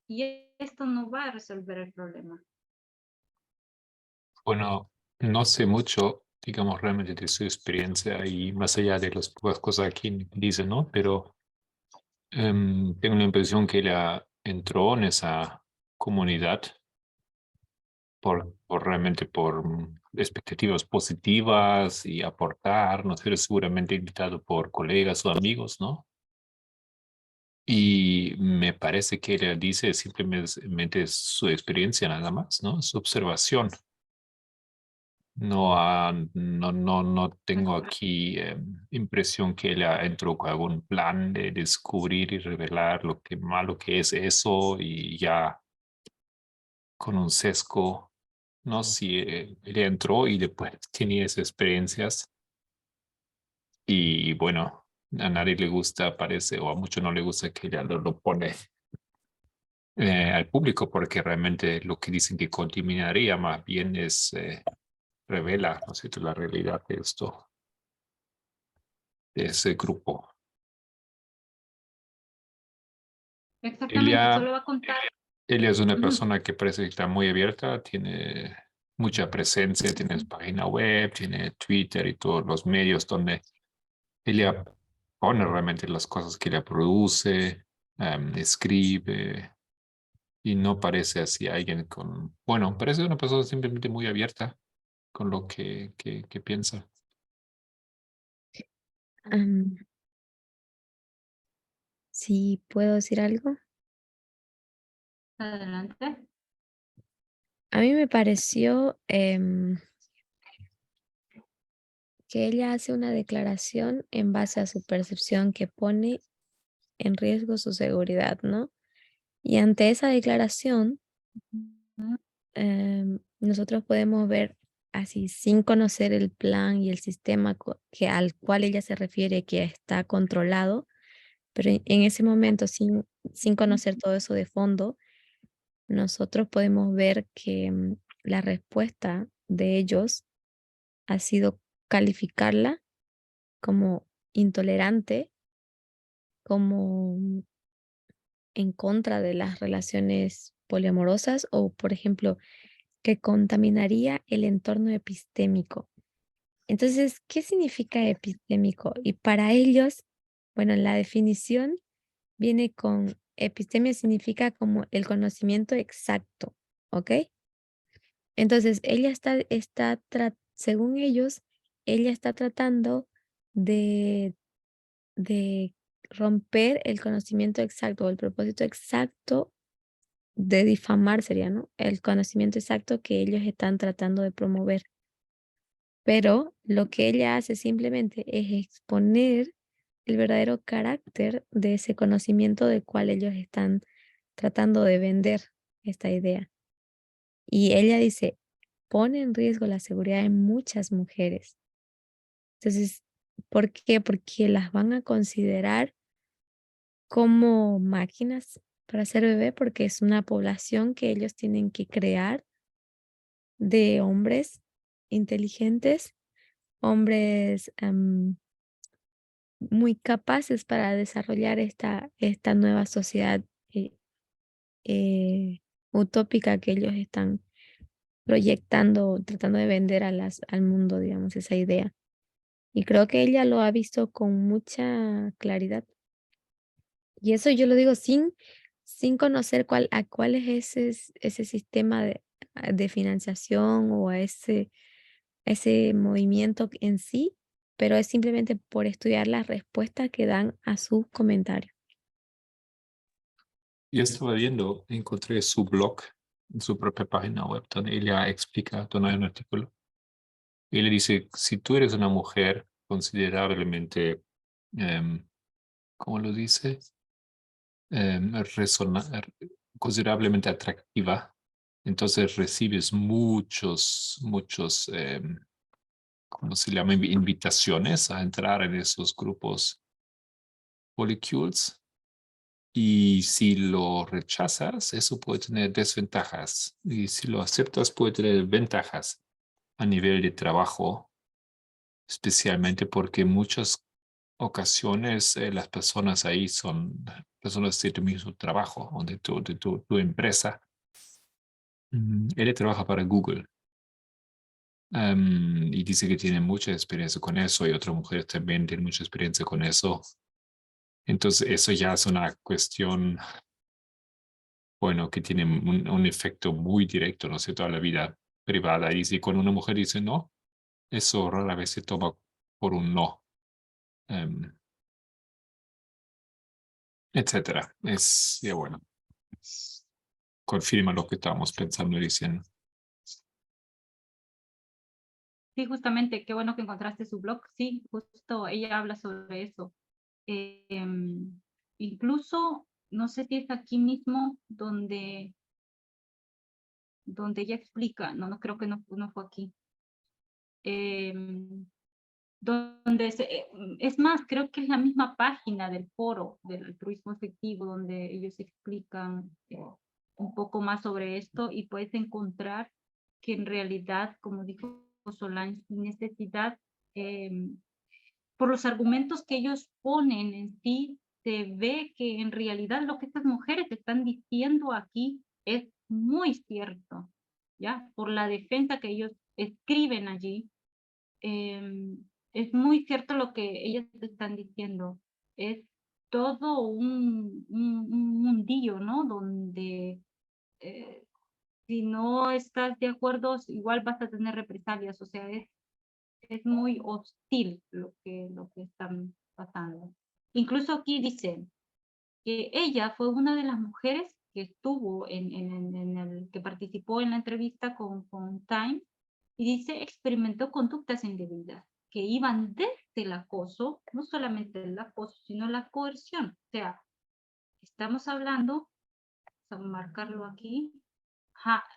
Y esto no va a resolver el problema. Bueno, no sé mucho, digamos, realmente de su experiencia y más allá de las pocas cosas que dice, ¿no? Pero tengo la impresión que ella entró en esa comunidad realmente por expectativas positivas y aportar, no sé, seguramente invitado por colegas o amigos, ¿no? Y me parece que ella dice simplemente su experiencia nada más, ¿no? Su observación. No tengo aquí impresión que ella entró con algún plan de descubrir y revelar lo que malo que es eso y ya con un sesgo, no si ella entró y después tenía esas experiencias y bueno, a nadie le gusta, parece, o a muchos no le gusta que ella lo pone al público porque realmente lo que dicen que contaminaría más bien es revela, ¿no es cierto?, la realidad de esto, de ese grupo. Exactamente, Ella, solo va a contar. ella es una Ujú. persona que parece que está muy abierta, tiene mucha presencia, tiene su página web, tiene Twitter y todos los medios donde ella pone realmente las cosas que ella produce, escribe, y no parece así alguien con, bueno, parece una persona simplemente muy abierta con lo que piensa. Am, si puedo decir algo. Adelante. A mí me pareció que ella hace una declaración en base a su percepción que pone en riesgo su seguridad, ¿no? Y ante esa declaración, Ujú. nosotros podemos ver así, sin conocer el plan y el sistema al cual ella se refiere que está controlado, pero en ese momento, sin conocer todo eso de fondo, nosotros podemos ver que la respuesta de ellos ha sido calificarla como intolerante, como en contra de las relaciones poliamorosas o, por ejemplo, que contaminaría el entorno epistémico. Entonces, ¿qué significa epistémico? Y para ellos, bueno, la definición viene con epistemia significa como el conocimiento exacto, ¿ok? Entonces, según ellos, ella está tratando de de romper el conocimiento exacto o el propósito exacto de difamar sería, ¿no? El conocimiento exacto que ellos están tratando de promover. Pero lo que ella hace simplemente es exponer el verdadero carácter de ese conocimiento del cual ellos están tratando de vender esta idea. Y ella dice, pone en riesgo la seguridad de muchas mujeres. Entonces, ¿por qué? Porque las van a considerar como máquinas para ser bebé, porque es una población que ellos tienen que crear de hombres inteligentes, hombres muy capaces para desarrollar esta nueva sociedad eh, eh, utópica que ellos están proyectando, tratando de vender al mundo, digamos, esa idea. Y creo que ella lo ha visto con mucha claridad. Y eso yo lo digo sin conocer cuál es ese sistema de financiación o a ese movimiento en sí, pero es simplemente por estudiar las respuestas que dan a sus comentarios. Yo estaba viendo, encontré su blog, en su propia página web, donde ella explica, donde hay un artículo. Y le dice, si tú eres una mujer considerablemente, ¿cómo lo dice? Considerablemente atractiva, entonces recibes muchos ¿cómo se llama? Invitaciones a entrar en esos grupos polycules. Y si lo rechazas, eso puede tener desventajas. Y si lo aceptas, puede tener ventajas a nivel de trabajo, especialmente porque en muchas ocasiones las personas ahí son personas de tu mismo trabajo o de tu empresa. Él trabaja para Google. Y dice que tiene mucha experiencia con eso y otra mujer también tiene mucha experiencia con eso. Entonces eso ya es una cuestión, bueno, que tiene un efecto muy directo, ¿no es cierto?, a la vida privada. Y si cuando una mujer dice no, eso rara vez se toma por un no, etcétera. Es, ya bueno, confirma lo que estábamos pensando y diciendo. Sí, justamente, qué bueno que encontraste su blog. Sí, justo ella habla sobre eso. Incluso, no sé si es aquí mismo donde ella explica, no creo que no fue aquí. Donde es más, creo que es la misma página del foro del altruismo efectivo donde ellos explican un poco más sobre esto y puedes encontrar que en realidad, como dijo Solange, sin necesidad, por los argumentos que ellos ponen en sí, se ve que en realidad lo que estas mujeres están diciendo aquí es muy cierto, ¿ya? Por la defensa que ellos escriben allí, es muy cierto lo que ellas están diciendo. Es todo un mundillo, ¿no? Donde si no estás de acuerdo, igual vas a tener represalias, o sea, es muy hostil lo que están pasando. Incluso aquí dice que ella fue una de las mujeres que estuvo que participó en la entrevista con Time, y dice experimentó conductas indebidas que iban desde el acoso, no solamente el acoso, sino la coerción. O sea, estamos hablando, vamos a marcarlo aquí,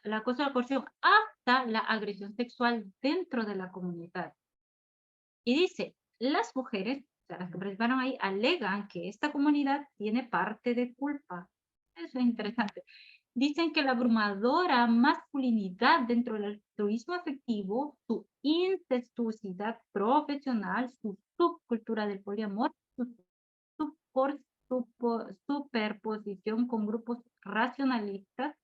el acoso, la coerción, hasta la agresión sexual dentro de la comunidad. Y dice, las mujeres, o sea, las que participaron ahí, alegan que esta comunidad tiene parte de culpa. Eso es interesante. Dicen que la abrumadora masculinidad dentro del altruismo afectivo, su incestuosidad profesional, su subcultura del poliamor, su superposición con grupos racionalistas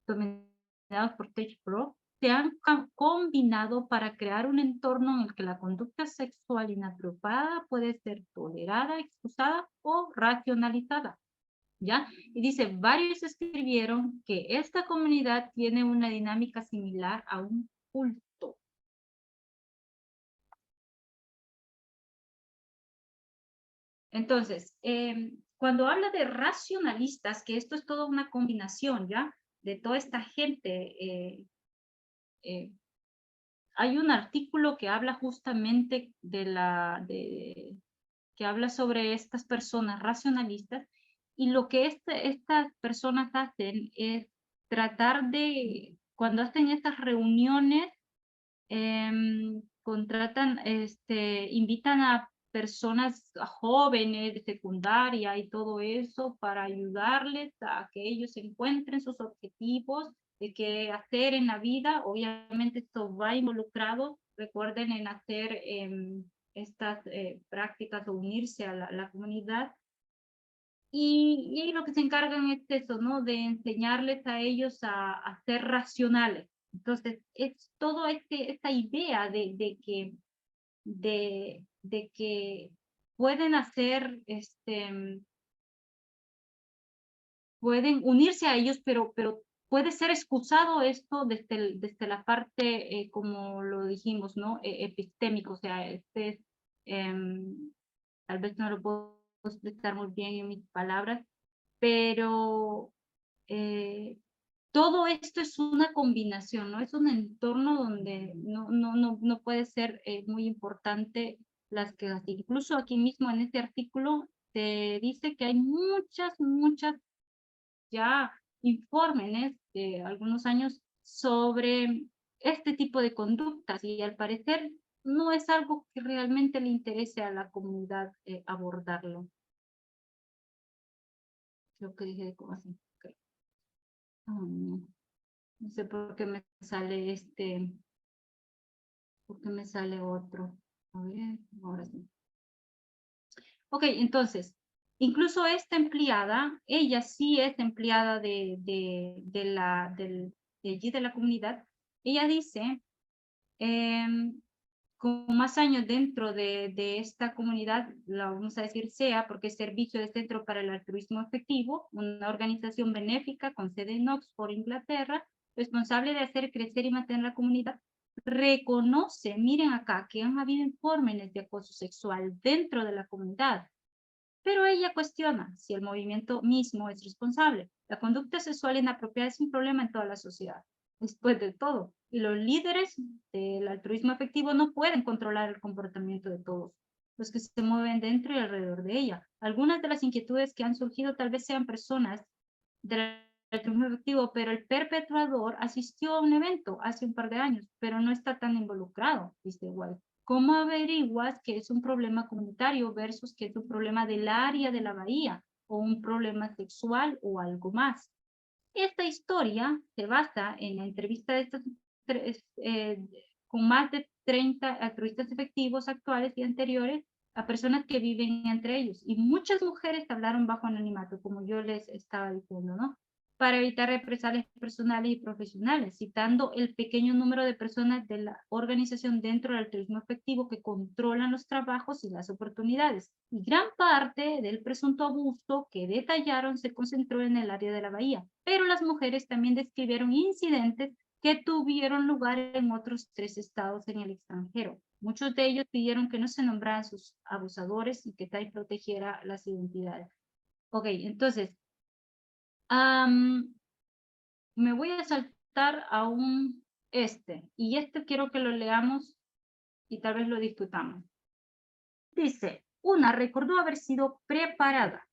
dominados por Tech Pro, se han combinado para crear un entorno en el que la conducta sexual inapropiada puede ser tolerada, excusada o racionalizada. ¿Ya? Y dice, varios escribieron que esta comunidad tiene una dinámica similar a un culto. Entonces, cuando habla de racionalistas, que esto es toda una combinación, ¿ya? De toda esta gente, hay un artículo que habla justamente que habla sobre estas personas racionalistas, y lo que estas personas hacen es tratar de, cuando hacen estas reuniones, invitan a personas jóvenes de secundaria y todo eso para ayudarles a que ellos encuentren sus objetivos de qué hacer en la vida. Obviamente esto va involucrado, recuerden, en hacer estas prácticas o unirse a la comunidad. Y lo que se encargan es eso, ¿no? De enseñarles a ellos a ser racionales. Entonces, es todo esta idea de que pueden hacer, pueden unirse a ellos, pero puede ser excusado esto desde la parte, como lo dijimos, ¿no? Epistémico, o sea, tal vez no lo puedo explicar muy bien en mis palabras, pero todo esto es una combinación, ¿no? Es un entorno donde no puede ser muy importante las quejas. Incluso aquí mismo en este artículo se dice que hay muchas ya informes de algunos años sobre este tipo de conductas, y al parecer no es algo que realmente le interese a la comunidad abordarlo. Creo que dije como así. Okay. No sé por qué me sale por qué me sale otro. A ver, ahora sí. Ok, entonces, incluso esta empleada, ella sí es empleada de allí de la comunidad. Ella dice, con más años dentro de esta comunidad, la vamos a decir SEA, porque es Servicio de Centro para el Altruismo Efectivo, una organización benéfica con sede en Oxford, Inglaterra, responsable de hacer crecer y mantener la comunidad, reconoce, miren acá, que han habido informes de acoso sexual dentro de la comunidad, pero ella cuestiona si el movimiento mismo es responsable. La conducta sexual inapropiada es un problema en toda la sociedad, después de todo. Y los líderes del altruismo efectivo no pueden controlar el comportamiento de todos los que se mueven dentro y alrededor de ella. Algunas de las inquietudes que han surgido tal vez sean personas del altruismo efectivo, pero el perpetrador asistió a un evento hace un par de años, pero no está tan involucrado, dice White. ¿Cómo averiguas que es un problema comunitario versus que es un problema del área de la bahía o un problema sexual o algo más? Esta historia se basa en la entrevista de estos con más de 30 altruistas efectivos actuales y anteriores a personas que viven entre ellos. Y muchas mujeres hablaron bajo anonimato, como yo les estaba diciendo, ¿no? Para evitar represalias personales y profesionales, citando el pequeño número de personas de la organización dentro del altruismo efectivo que controlan los trabajos y las oportunidades. Y gran parte del presunto abuso que detallaron se concentró en el área de la bahía, pero las mujeres también describieron incidentes que tuvieron lugar en otros 3 estados en el extranjero. Muchos de ellos pidieron que no se nombraran sus abusadores y que TAI protegiera las identidades. Ok, entonces, me voy a saltar a y quiero que lo leamos y tal vez lo discutamos. Dice, una recordó haber sido preparada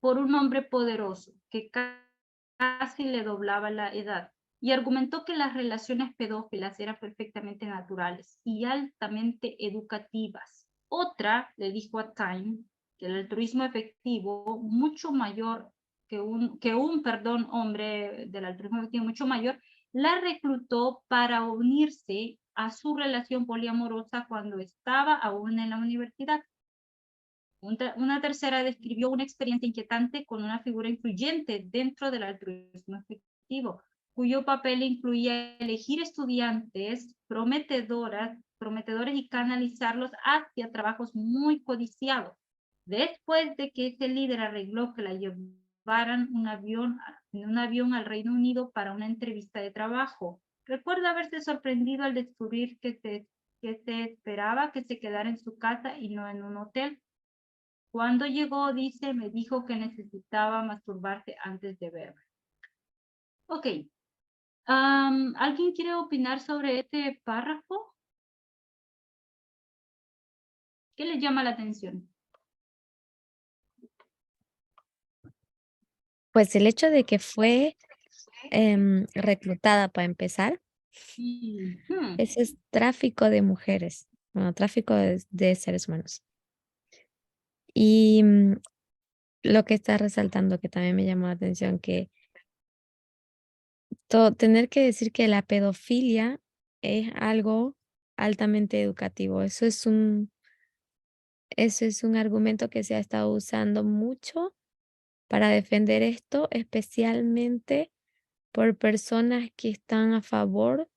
por un hombre poderoso que casi le doblaba la edad y argumentó que las relaciones pedófilas eran perfectamente naturales y altamente educativas. Otra le dijo a Time que el altruismo efectivo, mucho mayor que un hombre del altruismo efectivo mucho mayor, la reclutó para unirse a su relación poliamorosa cuando estaba aún en la universidad. Una tercera describió una experiencia inquietante con una figura influyente dentro del altruismo efectivo, cuyo papel incluía elegir estudiantes prometedores y canalizarlos hacia trabajos muy codiciados. Después de que ese líder arregló que la llevaran en un avión al Reino Unido para una entrevista de trabajo, recuerda haberse sorprendido al descubrir que se esperaba que se quedara en su casa y no en un hotel. Cuando llegó, dice, me dijo que necesitaba masturbarse antes de verme. Ok. ¿Alguien quiere opinar sobre este párrafo? ¿Qué les llama la atención? Pues el hecho de que fue reclutada para empezar, eso es tráfico de mujeres, bueno, tráfico de seres humanos. Y lo que está resaltando, que también me llamó la atención, que tener que decir que la pedofilia es algo altamente educativo. Eso es un argumento que se ha estado usando mucho para defender esto, especialmente por personas que están a favor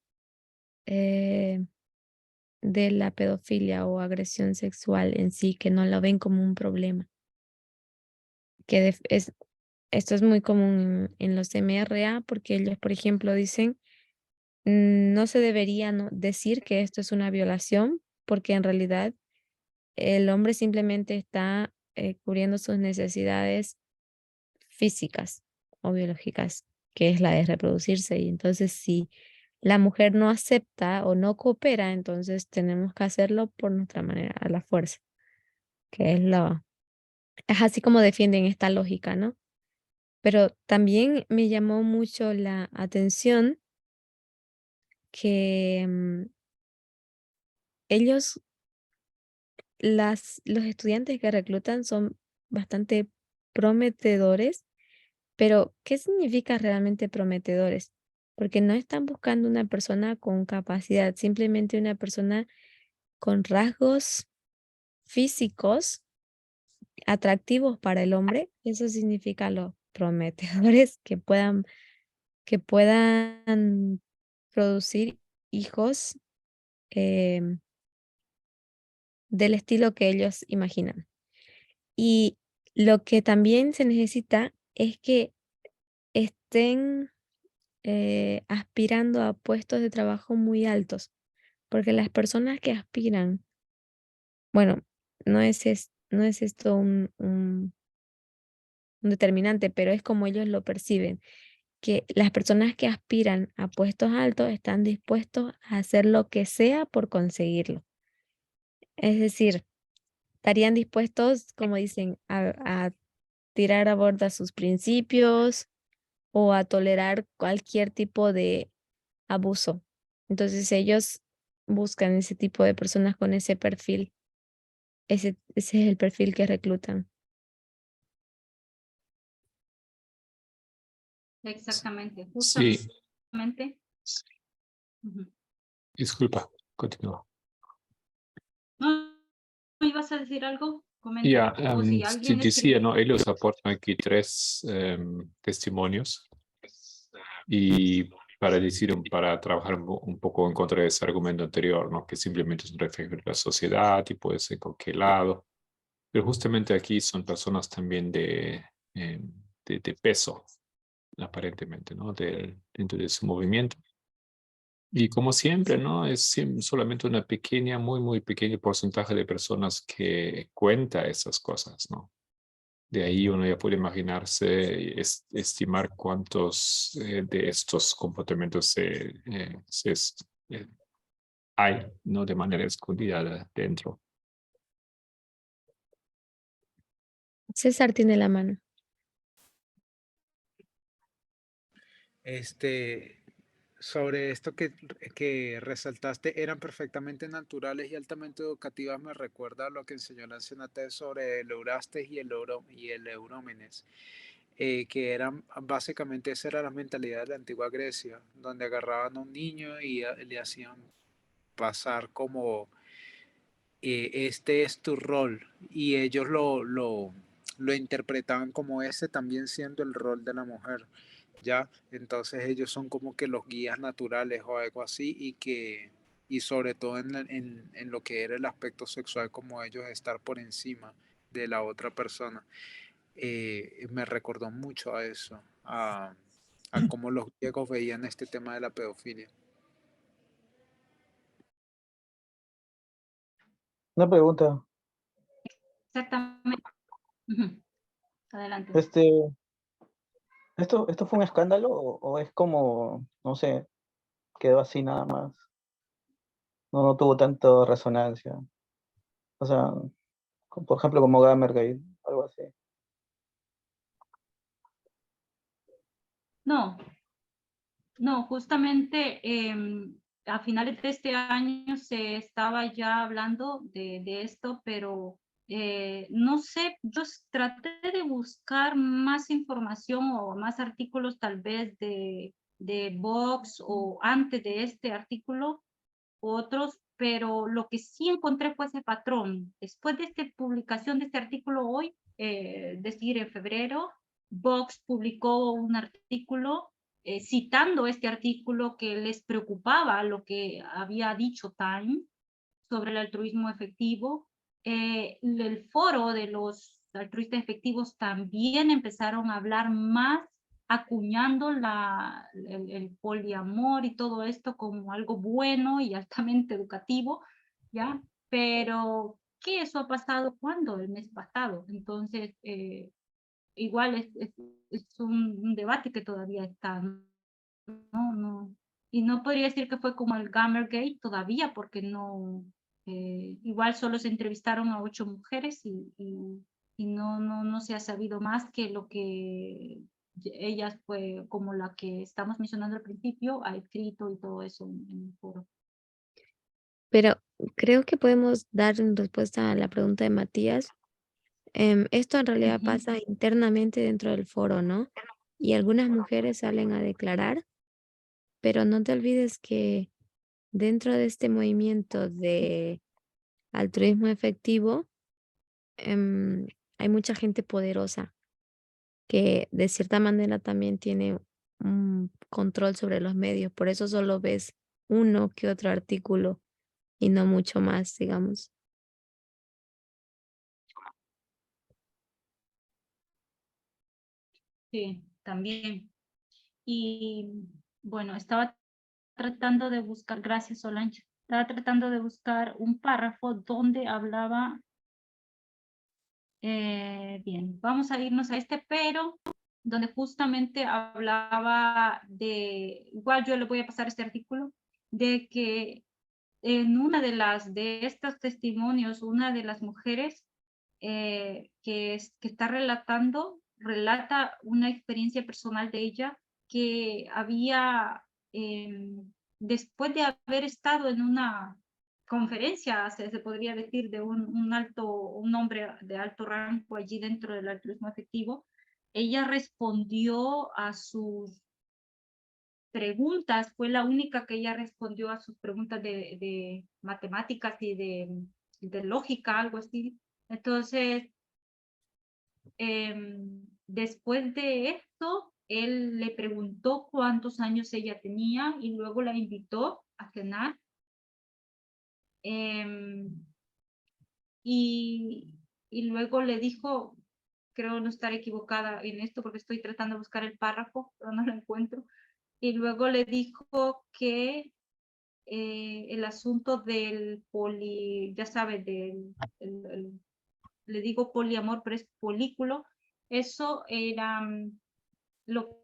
de la pedofilia o agresión sexual en sí, que no lo ven como un problema. Esto es muy común en los MRA porque ellos, por ejemplo, dicen, no se debería decir que esto es una violación porque en realidad el hombre simplemente está cubriendo sus necesidades físicas o biológicas, que es la de reproducirse. Y entonces, si la mujer no acepta o no coopera, entonces tenemos que hacerlo por nuestra manera, a la fuerza, que es así como defienden esta lógica, ¿no? Pero también me llamó mucho la atención que ellos, los estudiantes que reclutan son bastante prometedores, pero ¿qué significa realmente prometedores? Porque no están buscando una persona con capacidad, simplemente una persona con rasgos físicos atractivos para el hombre. Eso significa los prometedores que puedan producir hijos em, del estilo que ellos imaginan. Y lo que también se necesita es que estén aspirando a puestos de trabajo muy altos, porque las personas que aspiran, bueno, no es esto un determinante, pero es como ellos lo perciben, que las personas que aspiran a puestos altos están dispuestos a hacer lo que sea por conseguirlo. Es decir, estarían dispuestos, como dicen, a tirar a borda sus principios o a tolerar cualquier tipo de abuso. Entonces ellos buscan ese tipo de personas con ese perfil. Ese es el perfil que reclutan. Exactamente, Sí, justamente. Ujú. disculpa, continúa. ¿No, no ibas a decir algo? Ya, Comenta. O si alguien decía, escribe. ¿no? Ellos aportan aquí 3 testimonios y para trabajar un poco en contra de ese argumento anterior, ¿no? Que simplemente es un reflejo de la sociedad y puede ser congelado. Pero justamente aquí son personas también de peso, aparentemente, ¿no? Dentro de su movimiento. Y como siempre, ¿no? Es solamente una pequeña, muy, muy pequeño porcentaje de personas que cuenta esas cosas, ¿no? De ahí uno ya puede imaginarse, estimar cuántos de estos comportamientos hay, ¿no? De manera escondida dentro. César tiene la mano. Sobre esto que resaltaste, eran perfectamente naturales y altamente educativas. Me recuerda a lo que enseñó la Senate sobre el Eurastes y el Eurómenes, que eran básicamente, esa era la mentalidad de la antigua Grecia, donde agarraban a un niño y le hacían pasar como este es tu rol, y ellos lo interpretaban como ese también siendo el rol de la mujer, ¿ya? Entonces ellos son como que los guías naturales o algo así, y sobre todo en lo que era el aspecto sexual, como ellos estar por encima de la otra persona. Me recordó mucho a eso, a cómo los griegos veían este tema de la pedofilia. Una pregunta. Exactamente. Ujú. Adelante. ¿Esto fue un escándalo o es como, no sé, quedó así nada más? No tuvo tanto resonancia. O sea, por ejemplo, como Gamergate, algo así. No, no, justamente a finales de este año se estaba ya hablando de esto, pero no sé, yo traté de buscar más información o más artículos tal vez de Vox o antes de este artículo, otros, pero lo que sí encontré fue ese patrón. Después de esta publicación de este artículo hoy, decir en febrero, Vox publicó un artículo citando este artículo que les preocupaba lo que había dicho Time sobre el altruismo efectivo. El foro de los altruistas efectivos también empezaron a hablar más, acuñando el poliamor y todo esto como algo bueno y altamente educativo, ¿ya? Pero, ¿qué eso ha pasado? ¿Cuándo? El mes pasado. Entonces, igual es un debate que todavía está, no, y no podría decir que fue como el Gamergate todavía, porque no, igual solo se entrevistaron a 8 mujeres y no se ha sabido más que lo que ellas fue como la que estamos mencionando al principio, ha escrito y todo eso en el foro. Pero creo que podemos dar en respuesta a la pregunta de Matías. Esto en realidad Ujú. pasa internamente dentro del foro, ¿no? Y algunas mujeres salen a declarar, pero no te olvides que dentro de este movimiento de altruismo efectivo, em, hay mucha gente poderosa que de cierta manera también tiene un control sobre los medios. Por eso solo ves uno que otro artículo y no mucho más, digamos. Sí, también. Y bueno, estaba tratando de buscar, gracias Solange, estaba tratando de buscar un párrafo donde hablaba, bien, vamos a irnos a este, pero donde justamente hablaba de, igual yo le voy a pasar este artículo, de que en una de estos testimonios, una de las mujeres que está relata una experiencia personal de ella que había, después de haber estado en una conferencia, se podría decir, de un hombre de alto rango allí dentro del altruismo efectivo, ella respondió a sus preguntas, fue la única que ella respondió a sus preguntas de matemáticas y de lógica, algo así. Entonces, después de esto, él le preguntó cuántos años ella tenía y luego la invitó a cenar. em, y, y luego le dijo, creo no estar equivocada en esto porque estoy tratando de buscar el párrafo, pero no lo encuentro. Y luego le dijo que el asunto del ya sabes, le digo poliamor, pero es polículo, eso era lo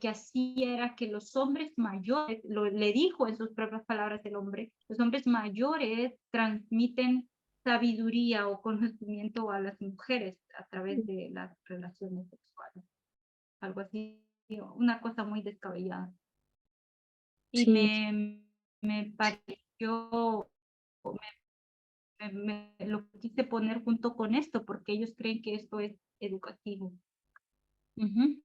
que hacía era que los hombres mayores, le dijo en sus propias palabras el hombre, los hombres mayores transmiten sabiduría o conocimiento a las mujeres a través de las relaciones sexuales, algo así, una cosa muy descabellada. Y Sí, me pareció, lo quise poner junto con esto porque ellos creen que esto es educativo. Ujú.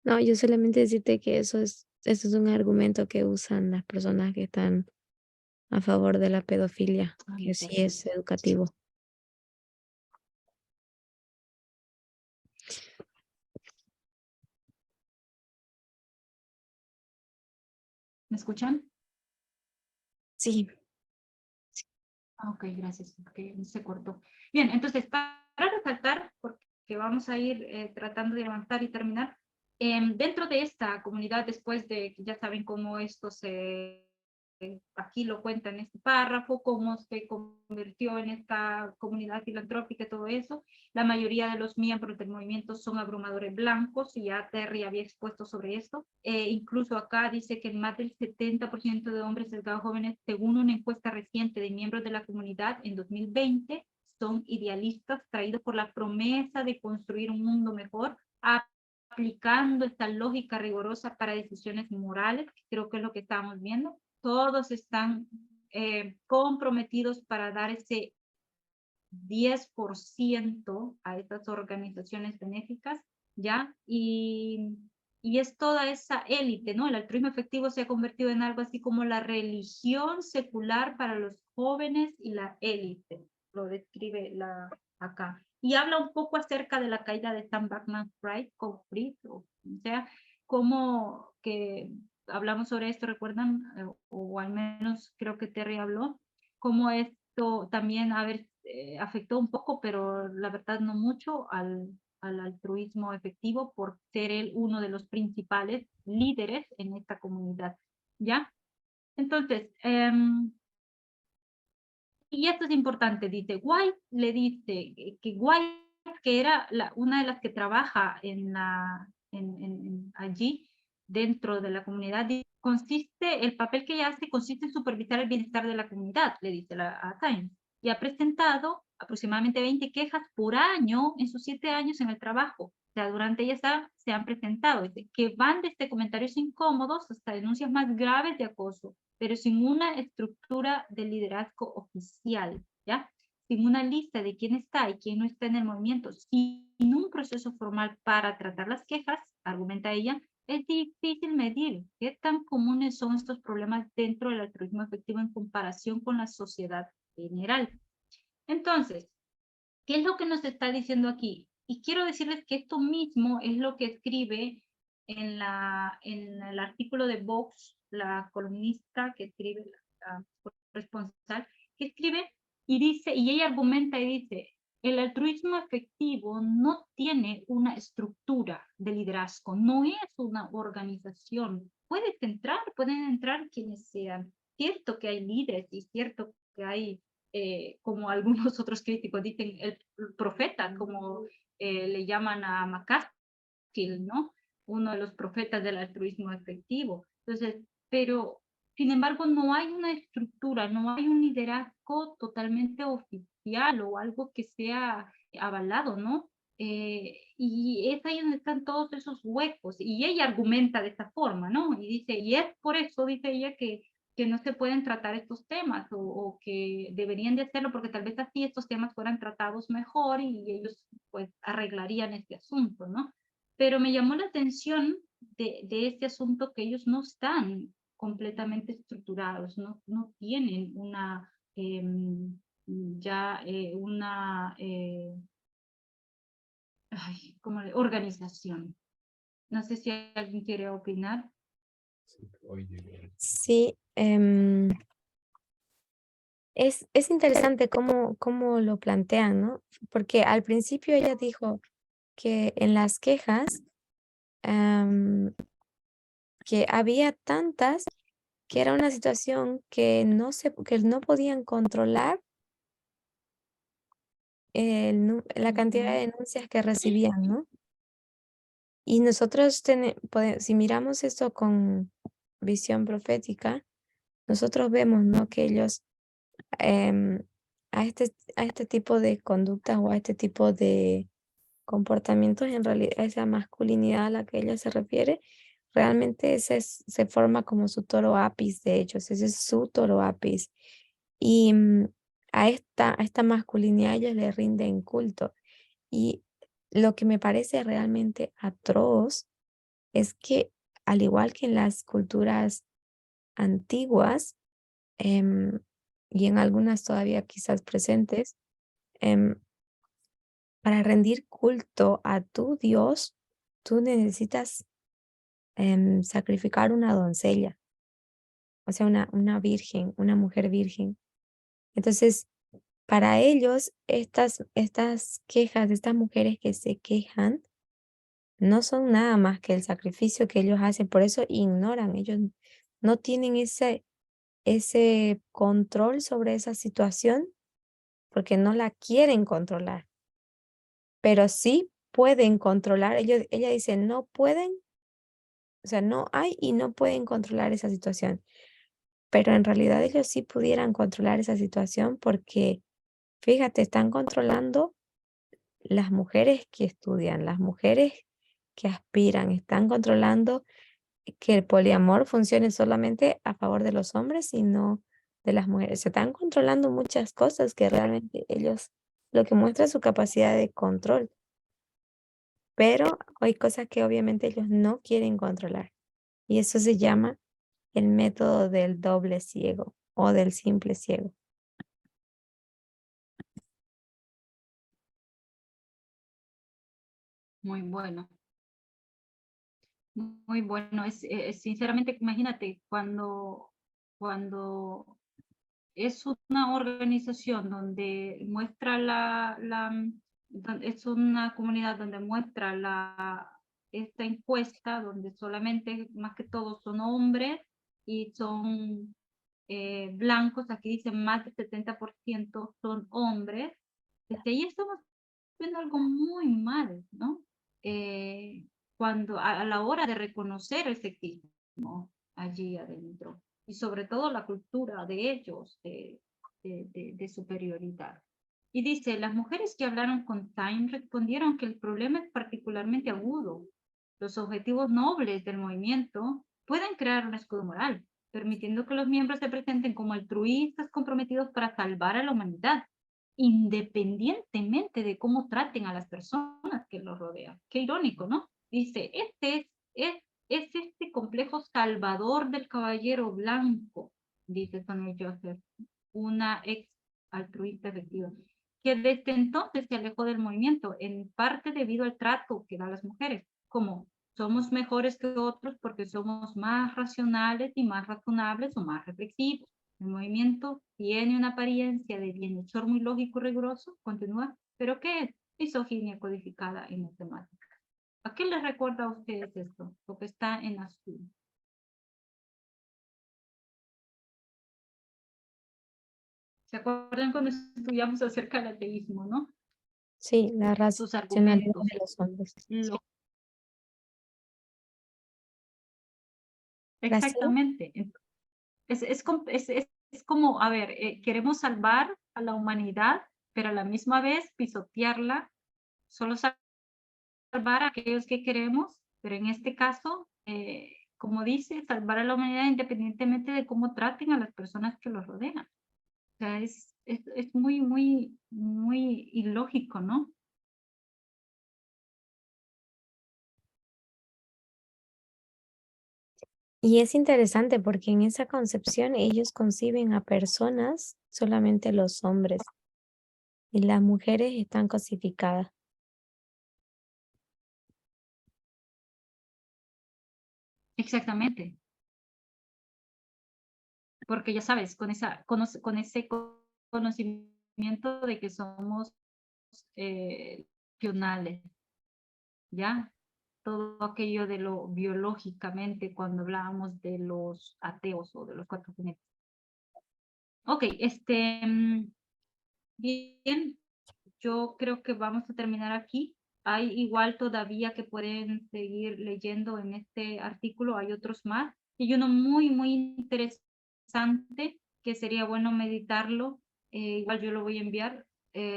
no, yo solamente decirte que eso es un argumento que usan las personas que están a favor de la pedofilia, que sí es educativo. ¿Me escuchan? Sí, Ok, gracias, porque se cortó. Bien, entonces, para resaltar, porque vamos a ir tratando de avanzar y terminar, dentro de esta comunidad, después de que ya saben cómo esto aquí lo cuenta en este párrafo, cómo se convirtió en esta comunidad filantrópica y todo eso, la mayoría de los miembros del movimiento son abrumadores blancos, y ya Terry había expuesto sobre esto. Incluso acá dice que más del 70% de hombres sesgados jóvenes, según una encuesta reciente de miembros de la comunidad en 2020, son idealistas traídos por la promesa de construir un mundo mejor, aplicando esta lógica rigurosa para decisiones morales, que creo que es lo que estamos viendo. Todos están comprometidos para dar ese 10% a estas organizaciones benéficas, ¿ya? Y es toda esa élite, ¿no? El altruismo efectivo se ha convertido en algo así como la religión secular para los jóvenes y la élite, lo describe acá. Y habla un poco acerca de la caída de Sam Bankman-Fried, o sea, como que hablamos sobre esto, ¿recuerdan? O al menos creo que Terry habló, cómo esto también afectó un poco, pero la verdad no mucho, al altruismo efectivo por ser él uno de los principales líderes en esta comunidad, ¿ya? Entonces, y esto es importante, dice, White le dice que White, que era una de las que trabaja allí dentro de la comunidad, el papel que ella hace consiste en supervisar el bienestar de la comunidad, le dice a Times, y ha presentado aproximadamente 20 quejas por año en sus 7 años en el trabajo. O sea, durante ella se han presentado, que van desde comentarios incómodos hasta denuncias más graves de acoso, pero sin una estructura de liderazgo oficial, ¿ya? Sin una lista de quién está y quién no está en el movimiento, sin un proceso formal para tratar las quejas, argumenta ella, es difícil medir qué tan comunes son estos problemas dentro del altruismo efectivo en comparación con la sociedad general. Entonces, ¿qué es lo que nos está diciendo aquí? Y quiero decirles que esto mismo es lo que escribe en el artículo de Vox, la columnista que escribe, la corresponsal, que escribe y dice, y ella argumenta y dice, el altruismo efectivo no tiene una estructura de liderazgo, no es una organización. Pueden entrar quienes sean. Cierto que hay líderes y cierto que hay como algunos otros críticos dicen, el profeta, como le llaman a McCaskill, ¿no? Uno de los profetas del altruismo efectivo. Entonces, pero, sin embargo, no hay una estructura, no hay un liderazgo totalmente oficial o algo que sea avalado, ¿no? Y es ahí donde están todos esos huecos. Y ella argumenta de esta forma, ¿no? Y dice, y es por eso, dice ella, que no se pueden tratar estos temas o que deberían de hacerlo porque tal vez así estos temas fueran tratados mejor y ellos pues arreglarían este asunto, ¿no? Pero me llamó la atención de este asunto que ellos no están completamente estructurados, no tienen una organización. No sé si alguien quiere opinar. Sí, es interesante cómo lo plantean, ¿no? Porque al principio ella dijo que en las quejas, que había tantas que era una situación que no podían controlar la cantidad de denuncias que recibían, ¿no? Y nosotros, si miramos esto con visión profética, nosotros vemos, ¿no? Que ellos a este tipo de conductas o a este tipo de comportamientos, en realidad esa masculinidad a la que ella se refiere, realmente se forma como su toro apis, de hecho, ese es su toro apis. Y a esta masculinidad ellos le rinden culto. Y lo que me parece realmente atroz es que, al igual que en las culturas antiguas, em, y en algunas todavía quizás presentes, em, para rendir culto a tu Dios, tú necesitas sacrificar una doncella, o sea, una virgen, una mujer virgen. Entonces, para ellos, estas quejas de estas mujeres que se quejan no son nada más que el sacrificio que ellos hacen, por eso ignoran, ellos no tienen ese control sobre esa situación porque no la quieren controlar, pero sí pueden controlar. Ella dice, no pueden, o sea, no hay y no pueden controlar esa situación, pero en realidad ellos sí pudieran controlar esa situación porque, fíjate, están controlando las mujeres que estudian, las mujeres que aspiran, están controlando que el poliamor funcione solamente a favor de los hombres y no de las mujeres. Se están controlando muchas cosas que realmente ellos, lo que muestra su capacidad de control, pero hay cosas que obviamente ellos no quieren controlar. Y eso se llama el método del doble ciego o del simple ciego. Muy bueno. Muy bueno. Sinceramente, imagínate, cuando es una organización donde muestra es una comunidad donde muestra esta encuesta, donde solamente, más que todo, son hombres y son blancos, aquí dicen más del 70% son hombres, desde ahí estamos viendo algo muy mal, ¿no? Cuando a la hora de reconocer el sexismo allí adentro y sobre todo la cultura de ellos de superioridad. Y dice, las mujeres que hablaron con Time respondieron que el problema es particularmente agudo. Los objetivos nobles del movimiento pueden crear un escudo moral, permitiendo que los miembros se presenten como altruistas comprometidos para salvar a la humanidad, independientemente de cómo traten a las personas que los rodean. Qué irónico, ¿no? Dice, es este complejo salvador del caballero blanco, dice Sonia Joseph, una ex altruista efectiva, que desde entonces se alejó del movimiento, en parte debido al trato que da a las mujeres, como somos mejores que otros porque somos más racionales y más razonables o más reflexivos. El movimiento tiene una apariencia de bienhechor muy lógico y riguroso, continúa, pero ¿qué es? Misoginia codificada en matemáticas. ¿A qué les recuerda a ustedes esto? Lo que está en azul. ¿Se acuerdan cuando estudiamos acerca del ateísmo, no? Sí, la Sus racionalidad argumentos. de los hombres. Exactamente. Es como, a ver, queremos salvar a la humanidad, pero a la misma vez pisotearla, solo salvar a aquellos que queremos, pero en este caso, como dice, salvar a la humanidad independientemente de cómo traten a las personas que los rodean. O sea, es muy, muy, muy ilógico, ¿no? Y es interesante porque en esa concepción ellos conciben a personas solamente los hombres y las mujeres están cosificadas. Exactamente. Porque ya sabes, con ese conocimiento de que somos racionales, ¿ya? Todo aquello de lo biológicamente cuando hablábamos de los ateos o de los 4 jinetes. Ok, bien, yo creo que vamos a terminar aquí. Hay igual todavía que pueden seguir leyendo en este artículo, hay otros más. Y uno muy, muy interesante que sería bueno meditarlo, igual yo lo voy a enviar,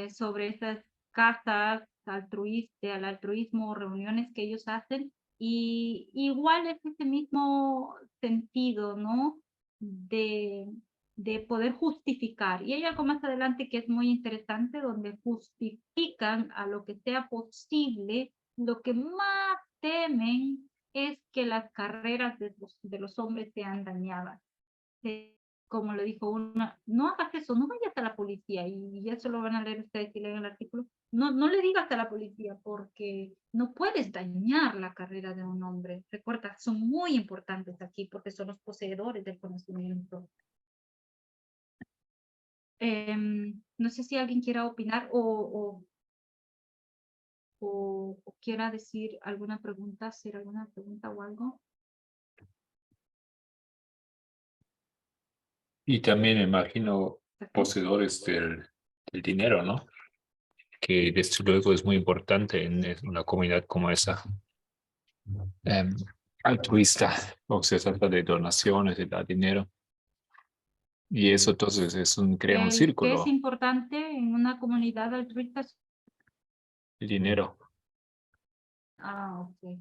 sobre esas casas altruistas, al altruismo, reuniones que ellos hacen. Y igual es ese mismo sentido, ¿no? De poder justificar. Y hay algo más adelante que es muy interesante, donde justifican a lo que sea posible. Lo que más temen es que las carreras de los hombres sean dañadas. Como lo dijo una, no hagas eso, no vayas a la policía, y eso lo van a leer ustedes si leen el artículo. No, no le digas a la policía porque no puedes dañar la carrera de un hombre. Recuerda, son muy importantes aquí porque son los poseedores del conocimiento. No sé si alguien quiera opinar o quiera decir alguna pregunta, hacer alguna pregunta o algo. Y también me imagino poseedores del dinero, ¿no? Que desde luego es muy importante en una comunidad como esa, altruista, o se trata de donaciones, de dar dinero. Y eso entonces crea un ¿Qué es círculo, importante en una comunidad altruista? el dinero. Ah, ok.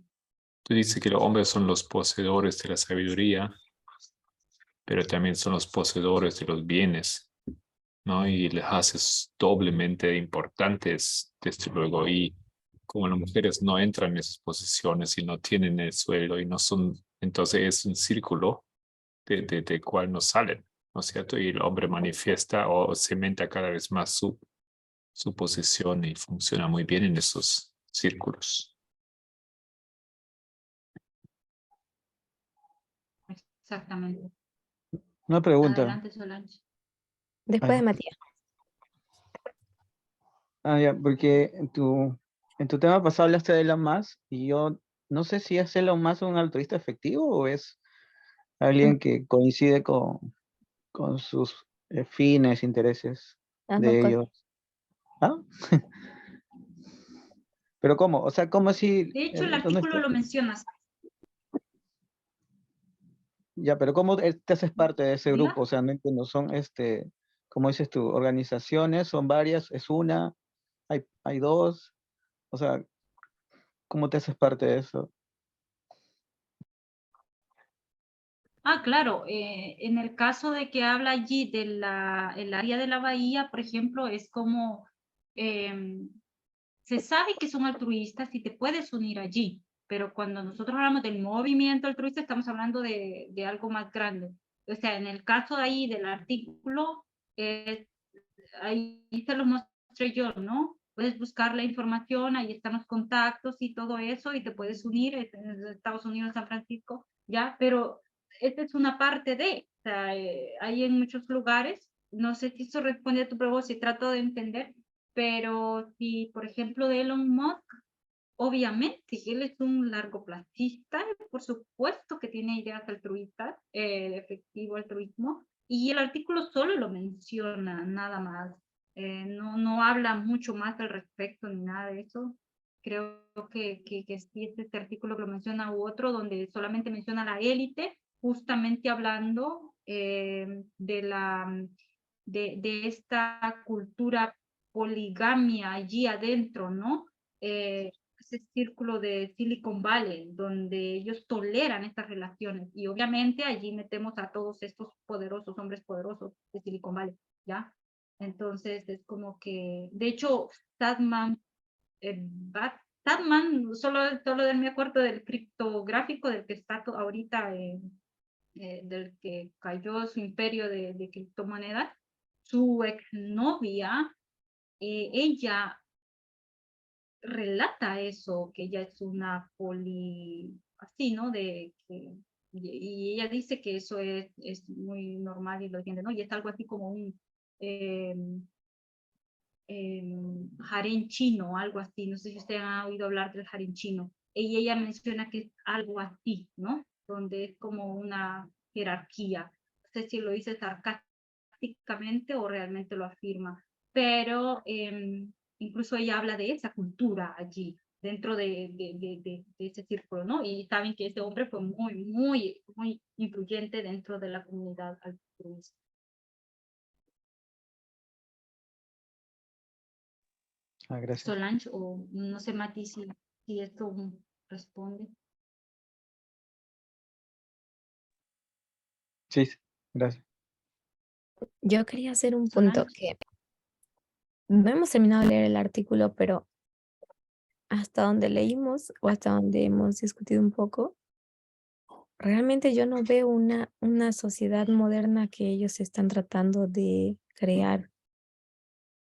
Tú dices que los hombres son los poseedores de la sabiduría, pero también son los poseedores de los bienes, ¿no? Y les haces doblemente importantes, desde luego. Y como las mujeres no entran en esas posiciones y no tienen el suelo y no son, entonces es un círculo de cual no salen, ¿no es cierto? Y el hombre manifiesta o cementa cada vez más su posición y funciona muy bien en esos círculos. Exactamente. Una pregunta. Adelante, Solange. Después de Ah, Matías. ya, porque en tu tema pasado hablaste de Elon Musk y yo no sé si es Elon Musk un altruista efectivo o es alguien que coincide con sus fines, intereses Las dos de cosas. ellos. ¿Ah? Pero ¿cómo? O sea, ¿cómo si... De hecho, el ¿Dónde artículo está? lo mencionas. Ya, pero ¿cómo te haces parte de ese ¿Ya? grupo? O sea, no entiendo, son como dices tú, organizaciones, son varias, es una, hay dos, o sea, ¿cómo te haces parte de eso? Ah, claro, en el caso de que habla allí de el área de la bahía, por ejemplo, es como se sabe que son altruistas y te puedes unir allí, pero cuando nosotros hablamos del movimiento altruista estamos hablando de algo más grande. O sea, en el caso de ahí del artículo, ahí te lo mostré yo, ¿no? Puedes buscar la información, ahí están los contactos y todo eso, y te puedes unir en Estados Unidos, San Francisco, ¿ya? Pero esta es una parte de, o sea, hay en muchos lugares, no sé si eso responde a tu pregunta, si trato de entender, pero si, por ejemplo, de Elon Musk, obviamente, él es un largoplacista, por supuesto que tiene ideas altruistas, el efectivo altruismo, y el artículo solo lo menciona, nada más. No habla mucho más al respecto ni nada de eso. Creo que sí es este artículo que lo menciona u otro, donde solamente menciona la élite, justamente hablando de esta cultura poligamia allí adentro, ¿no? Ese círculo de Silicon Valley, donde ellos toleran estas relaciones. Y obviamente allí metemos a todos estos poderosos, hombres poderosos de Silicon Valley, ¿ya? Entonces es como que, de hecho, Sadman, Sadman, solo de me acuerdo del criptográfico del que está ahorita, del que cayó su imperio de criptomonedas, su exnovia, ella relata eso, que ella es una así, ¿no? Y ella dice que eso es muy normal y lo entiende, ¿no? Y es algo así como un eh, harén chino, algo así, no sé si ustedes han oído hablar del harén chino, y ella menciona que es algo así, ¿no? Donde es como una jerarquía. No sé si lo dice sarcásticamente o realmente lo afirma, pero incluso ella habla de esa cultura allí, dentro de ese círculo, ¿no? Y saben que ese hombre fue muy influyente dentro de la comunidad altruista. Ah, gracias. Solange, o no sé, Mati, si esto responde. Sí, sí, gracias. Yo quería hacer un punto Solange. que no hemos terminado de leer el artículo, pero hasta donde leímos o hasta donde hemos discutido un poco, realmente yo no veo una sociedad moderna que ellos están tratando de crear.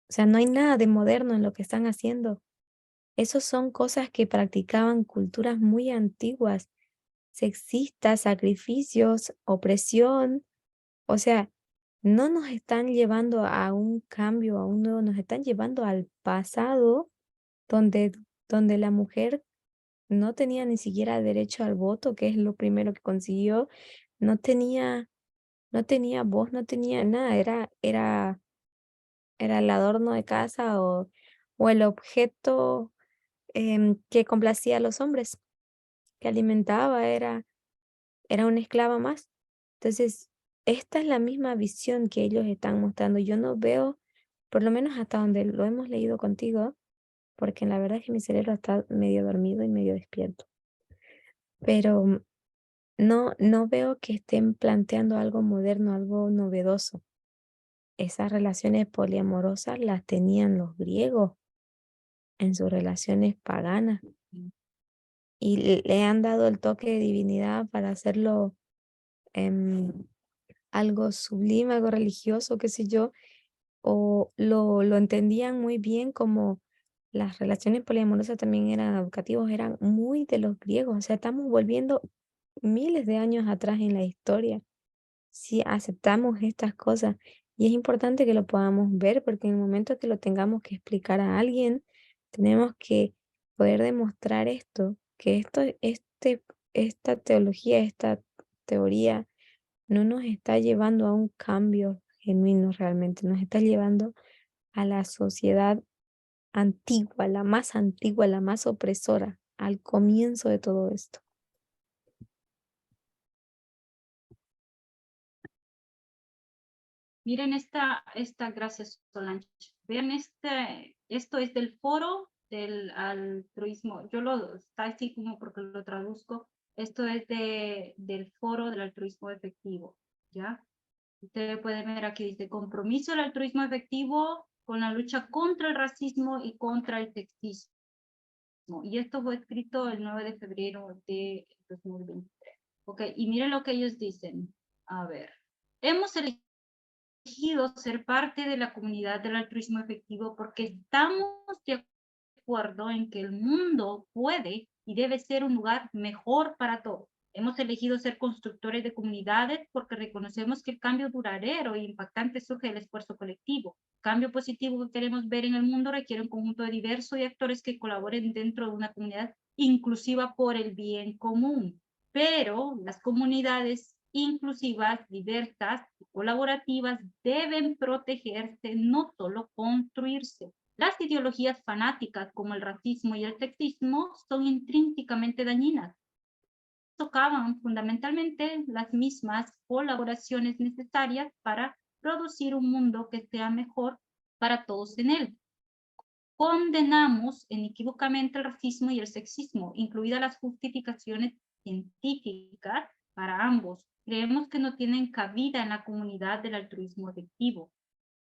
O sea, no hay nada de moderno en lo que están haciendo. Esos son cosas que practicaban culturas muy antiguas, sexistas, sacrificios, opresión. O sea, no nos están llevando a un cambio, a un nuevo, nos están llevando al pasado donde, donde la mujer no tenía ni siquiera derecho al voto, que es lo primero que consiguió, no tenía, no tenía voz, no tenía nada, era el adorno de casa o el objeto que complacía a los hombres, que alimentaba, era una esclava más. Entonces, esta es la misma visión que ellos están mostrando. Yo no veo, por lo menos hasta donde lo hemos leído contigo, porque la verdad es que mi cerebro está medio dormido y medio despierto. Pero no veo que estén planteando algo moderno, algo novedoso. Esas relaciones poliamorosas las tenían los griegos en sus relaciones paganas y le han dado el toque de divinidad para hacerlo algo sublime, algo religioso, qué sé yo, o lo entendían muy bien como las relaciones poliamorosas también eran educativos, eran muy de los griegos, o sea, estamos volviendo miles de años atrás en la historia si aceptamos estas cosas. Y es importante que lo podamos ver porque en el momento que lo tengamos que explicar a alguien, tenemos que poder demostrar esto, que esta teología, esta teoría no nos está llevando a un cambio genuino realmente, nos está llevando a la sociedad antigua, la más opresora, al comienzo de todo esto. Miren gracias Solange. Vean esto es del foro del altruismo. Está así como porque lo traduzco. Esto es del foro del altruismo efectivo, ¿ya? Ustedes pueden ver aquí, dice, compromiso del altruismo efectivo con la lucha contra el racismo y contra el sexismo. Y esto fue escrito el 9 de febrero de 2023. Ok, y miren lo que ellos dicen. A ver, hemos elegido ser parte de la comunidad del altruismo efectivo porque estamos de acuerdo en que el mundo puede y debe ser un lugar mejor para todos. Hemos elegido ser constructores de comunidades porque reconocemos que el cambio duradero e impactante surge del esfuerzo colectivo. El cambio positivo que queremos ver en el mundo requiere un conjunto diverso de actores que colaboren dentro de una comunidad inclusiva por el bien común. Pero las comunidades inclusivas, diversas y colaborativas deben protegerse, no solo construirse. Las ideologías fanáticas como el racismo y el sexismo son intrínsecamente dañinas. Tocaban fundamentalmente las mismas colaboraciones necesarias para producir un mundo que sea mejor para todos en él. Condenamos inequívocamente el racismo y el sexismo, incluidas las justificaciones científicas para ambos. Creemos que no tienen cabida en la comunidad del altruismo efectivo.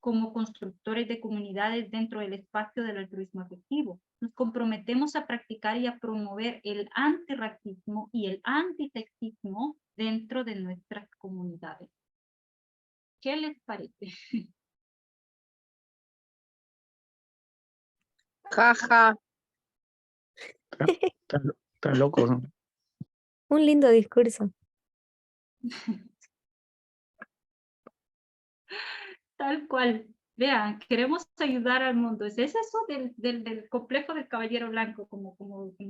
Como constructores de comunidades dentro del espacio del altruismo efectivo, nos comprometemos a practicar y a promover el antirracismo y el antisexismo dentro de nuestras comunidades. ¿Qué les parece? Jaja. Están locos, ¿no? Un lindo discurso. Tal cual. Vean, queremos ayudar al mundo. Es eso del complejo del caballero blanco, como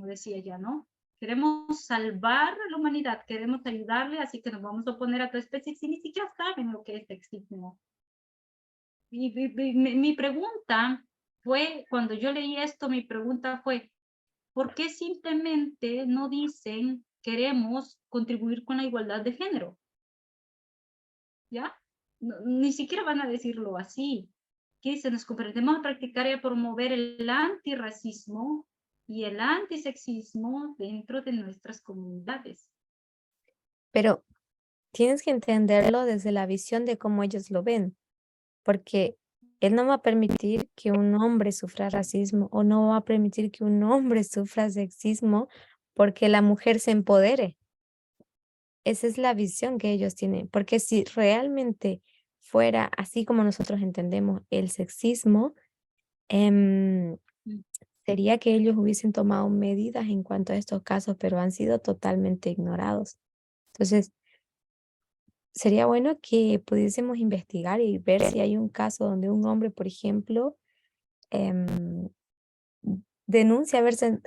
decía ya, ¿no? Queremos salvar a la humanidad, queremos ayudarle, así que nos vamos a oponer a toda especie si ni siquiera saben lo que es sexismo. Mi pregunta fue, cuando yo leí esto, mi pregunta fue, ¿por qué simplemente no dicen queremos contribuir con la igualdad de género? ¿Ya? No, ni siquiera van a decirlo así. ¿Qué dicen? Nos comprometemos a practicar y a promover el antirracismo y el antisexismo dentro de nuestras comunidades. Pero tienes que entenderlo desde la visión de cómo ellos lo ven, porque él no va a permitir que un hombre sufra racismo o no va a permitir que un hombre sufra sexismo porque la mujer se empodere. Esa es la visión que ellos tienen, porque si realmente fuera así como nosotros entendemos el sexismo, sería que ellos hubiesen tomado medidas en cuanto a estos casos, pero han sido totalmente ignorados. Entonces, sería bueno que pudiésemos investigar y ver si hay un caso donde un hombre, por ejemplo, denuncia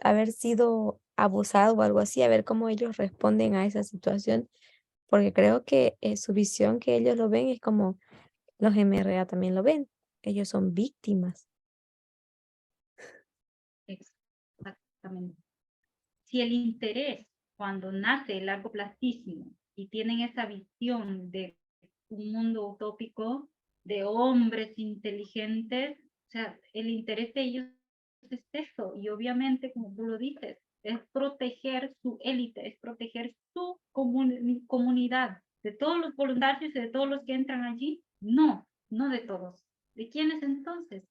haber sido abusado o algo así, a ver cómo ellos responden a esa situación, porque creo que su visión que ellos lo ven es como los MRA también lo ven, ellos son víctimas. Exactamente. Si el interés, cuando nace el largoplacismo y tienen esa visión de un mundo utópico, de hombres inteligentes, o sea, el interés de ellos es eso, y obviamente, como tú lo dices, es proteger su élite, es proteger su comunidad, de todos los voluntarios y de todos los que entran allí, no de todos. ¿De quiénes entonces?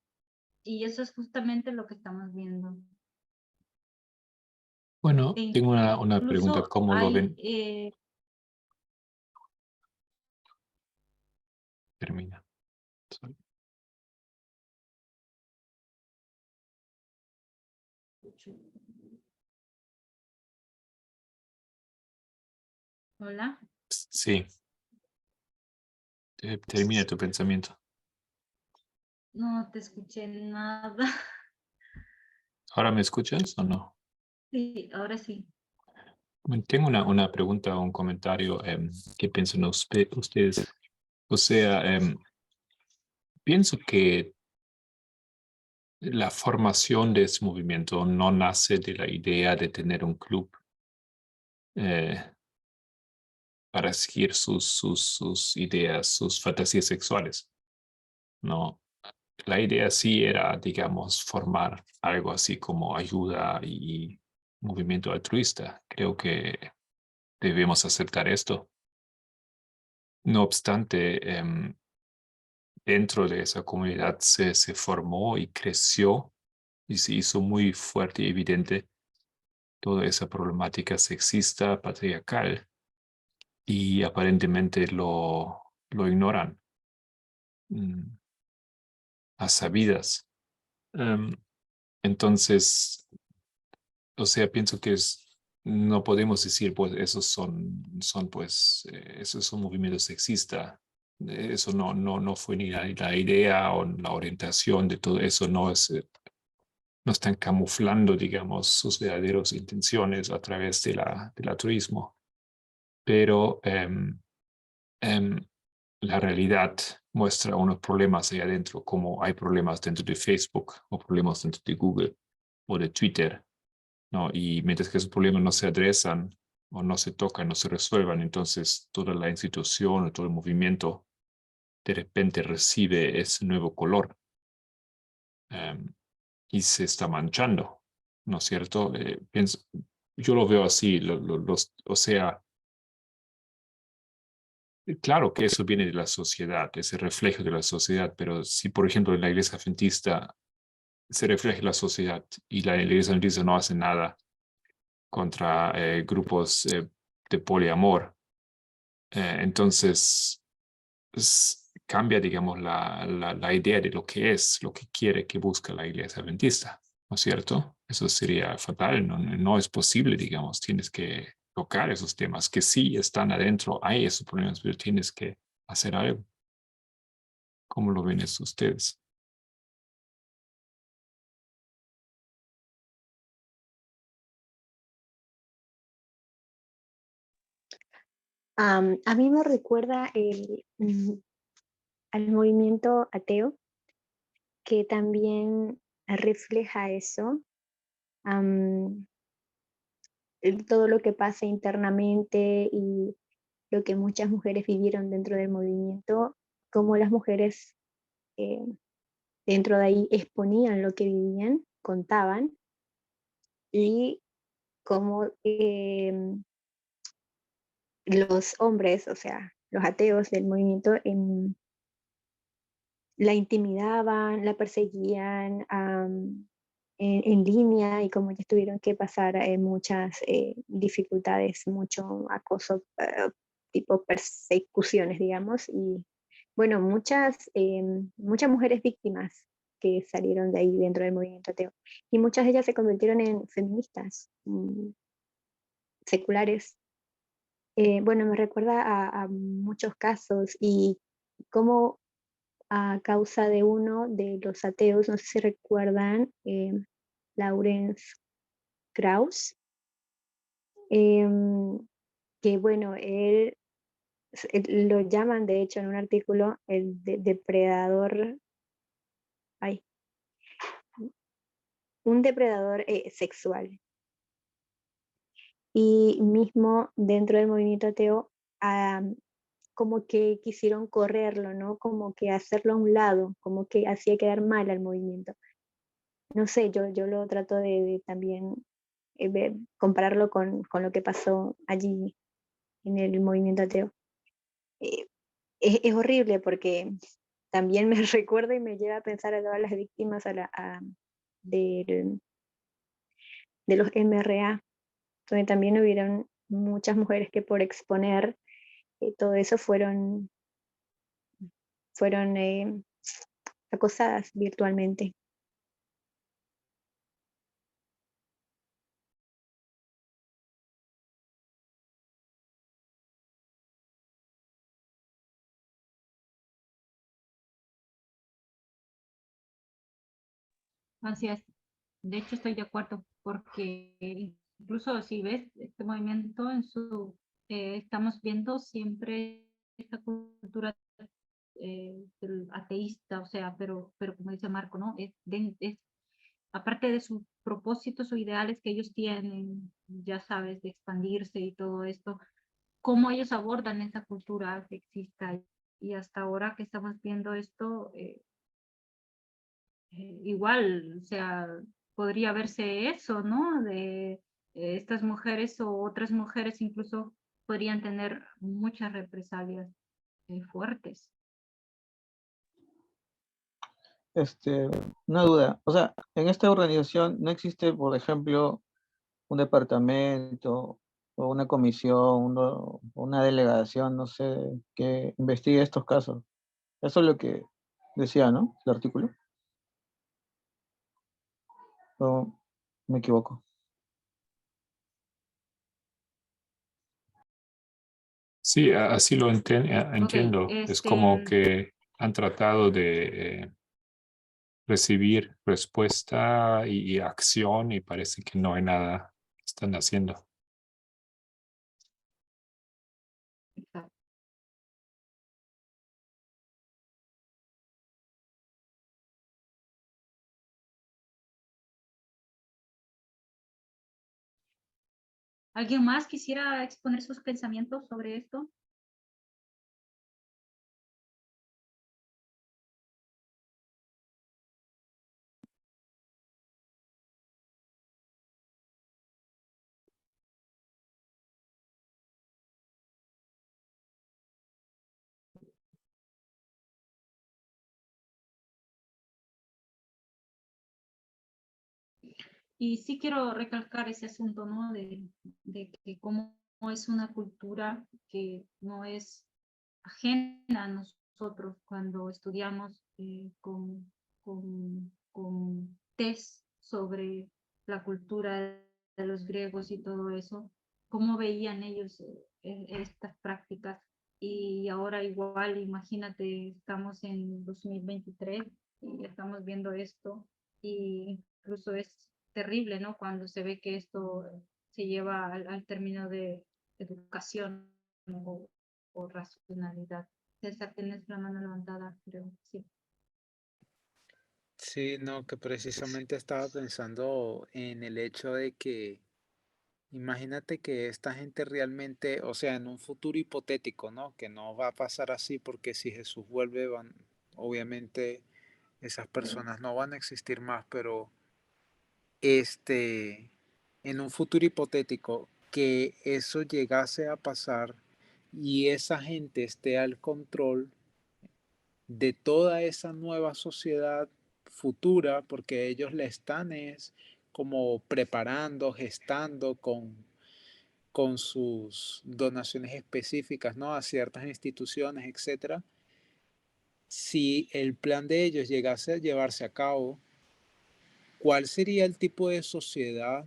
Y eso es justamente lo que estamos viendo. Bueno, E tengo una pregunta. incluso ¿Cómo lo ven? Termina. Sorry. Hola. Sí. Termina tu pensamiento. No te escuché nada. ¿Ahora me escuchas o no? Sí, ahora sí. Bueno, tengo una pregunta o un comentario. ¿Qué piensan ustedes? O sea, pienso que la formación de ese movimiento no nace de la idea de tener un club para seguir sus ideas, sus fantasías sexuales. ¿no? La idea sí era, digamos, formar algo así como ayuda y movimiento altruista. Creo que debemos aceptar esto. No obstante, dentro de esa comunidad se formó y creció y se hizo muy fuerte y evidente toda esa problemática sexista, patriarcal, y aparentemente lo ignoran mm, a sabidas. Em, entonces, o sea, pienso que no podemos decir, pues, eso es un movimiento sexista. Eso no fue ni la idea o la orientación de todo eso, no están camuflando, digamos, sus verdaderas intenciones a través del altruismo. Pero em, la realidad muestra unos problemas ahí adentro, como hay problemas dentro de Facebook o problemas dentro de Google o de Twitter, ¿no? Y mientras que esos problemas no se adresan o no se tocan, no se resuelvan, entonces toda la institución o todo el movimiento de repente recibe ese nuevo color em, y se está manchando, ¿no es cierto? Yo lo veo así, o sea, claro que eso viene de la sociedad, ese reflejo de la sociedad, pero si, por ejemplo, en la iglesia adventista se refleja la sociedad y la iglesia adventista no hace nada contra grupos de poliamor, entonces cambia, digamos, la idea de lo que es, lo que quiere, que busca la iglesia adventista, ¿no es cierto? Eso sería fatal, no es posible, digamos, tienes que tocar esos temas que sí están adentro, hay esos problemas, pero tienes que hacer algo. ¿Cómo lo ven eso ustedes? A mí me recuerda al movimiento ateo, que también refleja eso, todo lo que pasa internamente y lo que muchas mujeres vivieron dentro del movimiento, cómo las mujeres eh, dentro de ahí exponían lo que vivían, contaban, y cómo los hombres, o sea, los ateos del movimiento, la intimidaban, la perseguían en línea, y como ya tuvieron que pasar muchas dificultades, mucho acoso, tipo persecuciones, digamos, y bueno, muchas mujeres víctimas que salieron de ahí dentro del movimiento ateo. Y muchas de ellas se convirtieron en feministas seculares. Bueno, me recuerda a muchos casos, y cómo a causa de uno de los ateos, no sé si recuerdan, Lawrence Krauss, em, que bueno, él lo llaman de hecho en un artículo el depredador, ay, un depredador sexual. Y mismo dentro del movimiento ateo, como que quisieron correrlo, ¿no? Como que hacerlo a un lado, como que hacía quedar mal al movimiento. No sé, yo lo trato de también compararlo con lo que pasó allí en el movimiento ateo. Eh, es horrible porque también me recuerda y me lleva a pensar a todas las víctimas del- de los MRA, donde también hubieron muchas mujeres que por exponer todo eso fueron acosadas virtualmente. Así es. De hecho, estoy de acuerdo, porque incluso si ves este movimiento estamos viendo siempre esta cultura del ateísta, o sea, pero como dice Marco, ¿no? Aparte de sus propósitos o ideales que ellos tienen, ya sabes, de expandirse y todo esto, cómo ellos abordan esa cultura sexista. Y hasta ahora que estamos viendo esto, igual, o sea, podría verse eso, ¿no? De estas mujeres o otras mujeres incluso podrían tener muchas represalias fuertes. Una duda. O sea, en esta organización no existe, por ejemplo, un departamento o una comisión, una delegación, no sé, que investigue estos casos. Eso es lo que decía, ¿no? El artículo. ¿O me equivoco? Sí, así lo Ok, entiendo. Es como que han tratado de recibir respuesta y acción y parece que no hay nada que están haciendo. exacto. ¿Alguien más quisiera exponer sus pensamientos sobre esto? Y sí quiero recalcar ese asunto, ¿no? De que cómo es una cultura que no es ajena a nosotros cuando estudiamos con test sobre la cultura de los griegos y todo eso, cómo veían ellos estas prácticas. Y ahora igual, imagínate, estamos en 2023 y estamos viendo esto y incluso es terrible, ¿no? Cuando se ve que esto se lleva al término de educación o racionalidad. César, tienes la mano levantada, creo, sí. Sí, no, que precisamente estaba pensando en el hecho de que, imagínate que esta gente realmente, o sea, en un futuro hipotético, ¿no? Que no va a pasar así porque si Jesús vuelve, obviamente esas personas no van a existir más, pero este, en un futuro hipotético que eso llegase a pasar y esa gente esté al control de toda esa nueva sociedad futura, porque ellos la están es como preparando, gestando con sus donaciones específicas, ¿no? A ciertas instituciones, etcétera. Si el plan de ellos llegase a llevarse a cabo, ¿cuál sería el tipo de sociedad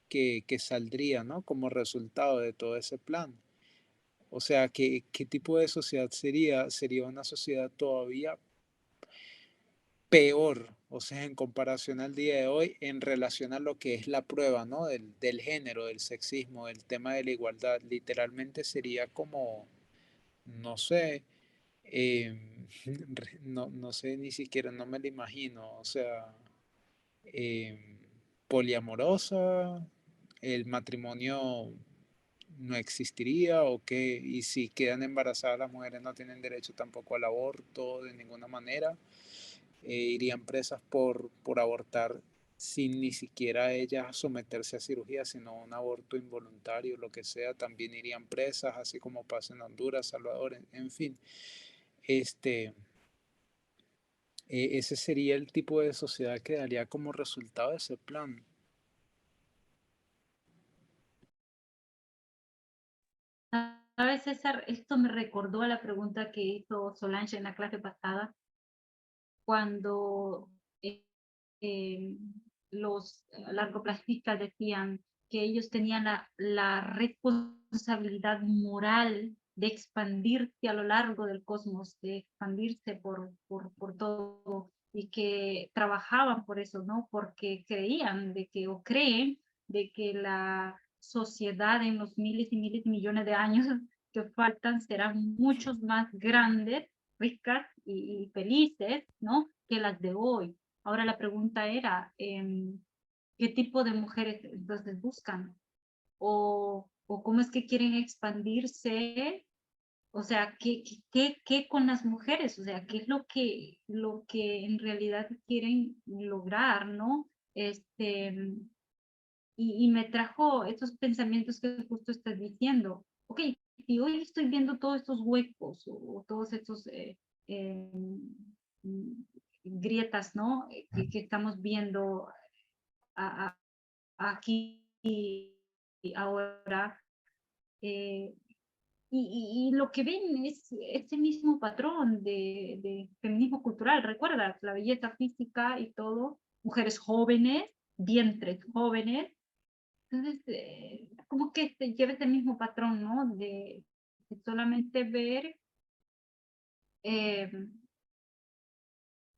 que saldría, ¿no? Como resultado de todo ese plan? O sea, ¿qué tipo de sociedad sería? Sería una sociedad todavía peor, o sea, en comparación al día de hoy, en relación a lo que es la prueba, ¿no? Del género, del sexismo, del tema de la igualdad. Literalmente sería como, no sé, no sé ni siquiera, no me lo imagino, o sea, em, poliamorosa, el matrimonio no existiría o qué, y si quedan embarazadas las mujeres no tienen derecho tampoco al aborto de ninguna manera, irían presas por abortar sin ni siquiera ellas someterse a cirugía, sino un aborto involuntario, lo que sea, también irían presas, así como pasa en Honduras, Salvador, en fin. Este, ese sería el tipo de sociedad que daría como resultado de ese plan. ¿Sabes, César? Esto me recordó a la pregunta que hizo Solange en la clase pasada, cuando eh, los largoplacistas decían que ellos tenían la responsabilidad moral de expandirse a lo largo del cosmos, de expandirse por todo, y que trabajaban por eso, ¿no? Porque creían de que, o creen, de que la sociedad en los miles y miles y millones de años que faltan serán muchos más grandes, ricas y felices, ¿no? Que las de hoy. Ahora la pregunta era, ¿qué tipo de mujeres entonces buscan? O cómo es que quieren expandirse O sea, ¿qué con las mujeres? O sea, ¿qué es lo que en realidad quieren lograr, ¿no? Y me trajo estos pensamientos que justo estás diciendo. Ok, si hoy estoy viendo todos estos huecos o todos estos mm, grietas, ¿no? Que estamos viendo a- a- aquí y ahora, eh, y lo que ven es este mismo patrón de feminismo cultural. Recuerda, la belleza física y todo, mujeres jóvenes, vientres jóvenes. Entonces, como que se lleva ese mismo patrón, ¿no? De solamente ver eh,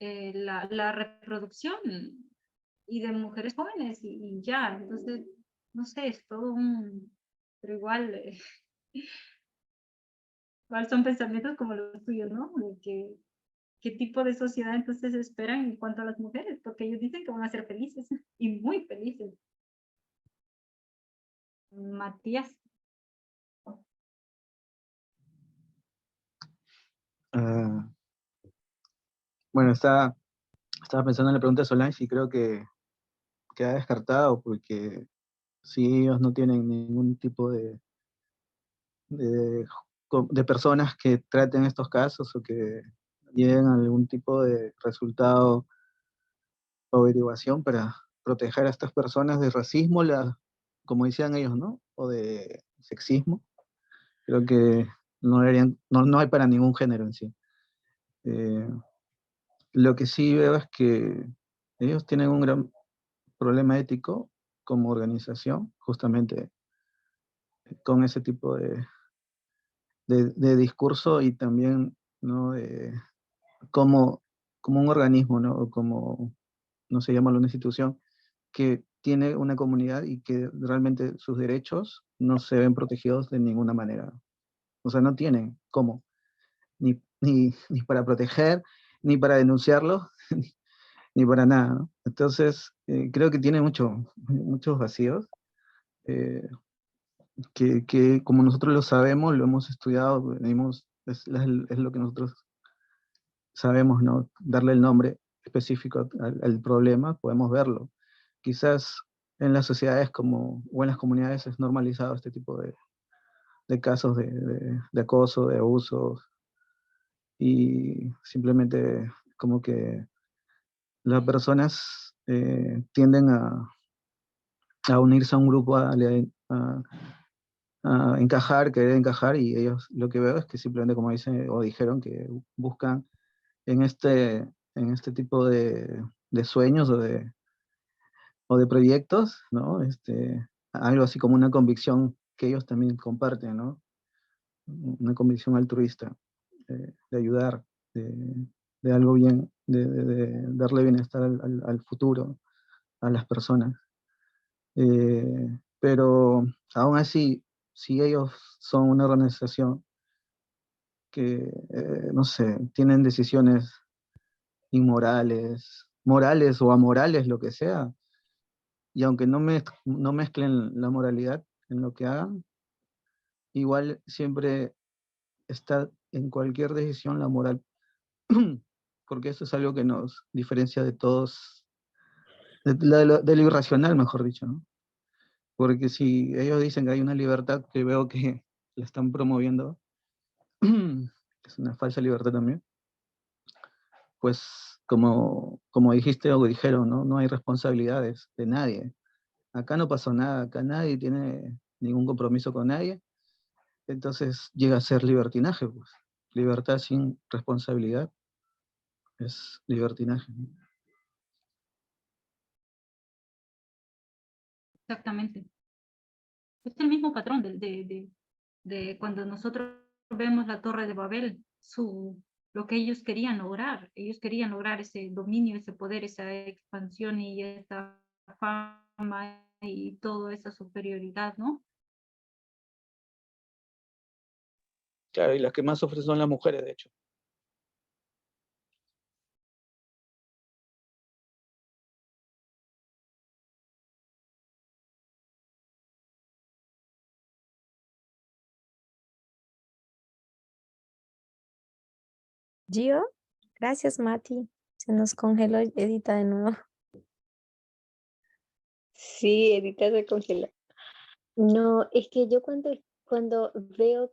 la reproducción y de mujeres jóvenes y ya. Entonces, no sé, es todo un... Pero igual, igual son pensamientos como los tuyos, ¿no? De que qué tipo de sociedad entonces esperan en cuanto a las mujeres, porque ellos dicen que van a ser felices y muy felices. Matías. Ah, bueno, estaba pensando en la pregunta de Solange y creo que queda descartado porque si ellos no tienen ningún tipo de, de personas que traten estos casos o que lleguen a algún tipo de resultado o averiguación para proteger a estas personas de racismo, como decían ellos, ¿no? O de sexismo, creo que no hay para ningún género en sí. Eh, lo que sí veo es que ellos tienen un gran problema ético como organización, justamente con ese tipo de discurso y también, ¿no? Como, como un organismo, ¿no? O como, no se llama una institución, que tiene una comunidad y que realmente sus derechos no se ven protegidos de ninguna manera. O sea, no tienen cómo, ni para proteger, ni para denunciarlo, ni para nada, ¿no? Entonces, creo que tiene muchos vacíos. eh, que como nosotros lo sabemos, lo hemos estudiado, es lo que nosotros sabemos, ¿no? Darle el nombre específico al problema, podemos verlo. Quizás en las sociedades o en las comunidades es normalizado este tipo de casos de acoso, de abuso, y simplemente como que las personas tienden a unirse a un grupo, a encajar, querer encajar, y ellos lo que veo es que simplemente, como dicen o dijeron, que buscan en este tipo de sueños o de proyectos, ¿no? Algo así como una convicción que ellos también comparten, ¿no? Una convicción altruista, de ayudar, de algo bien, de darle bienestar al futuro, a las personas. Pero aún así, si ellos son una organización que, no sé, tienen decisiones inmorales, morales o amorales, lo que sea, y aunque no mezclen la moralidad en lo que hagan, igual siempre está en cualquier decisión la moral, porque eso es algo que nos diferencia de todos, de lo irracional, mejor dicho, ¿no? Porque si ellos dicen que hay una libertad que veo que la están promoviendo, es una falsa libertad también, pues como dijiste o dijeron, ¿no? No hay responsabilidades de nadie. Acá no pasó nada, acá nadie tiene ningún compromiso con nadie, entonces llega a ser libertinaje, pues. Libertad sin responsabilidad es libertinaje, ¿no? Exactamente. Es el mismo patrón de cuando nosotros vemos la Torre de Babel, lo que ellos querían lograr ese dominio, ese poder, esa expansión y esa fama y toda esa superioridad, ¿no? Claro, y las que más sufren son las mujeres, de hecho. Gio, gracias, Mati. Se nos congeló Edita de nuevo. Sí, Edita se congeló. No, es que yo cuando veo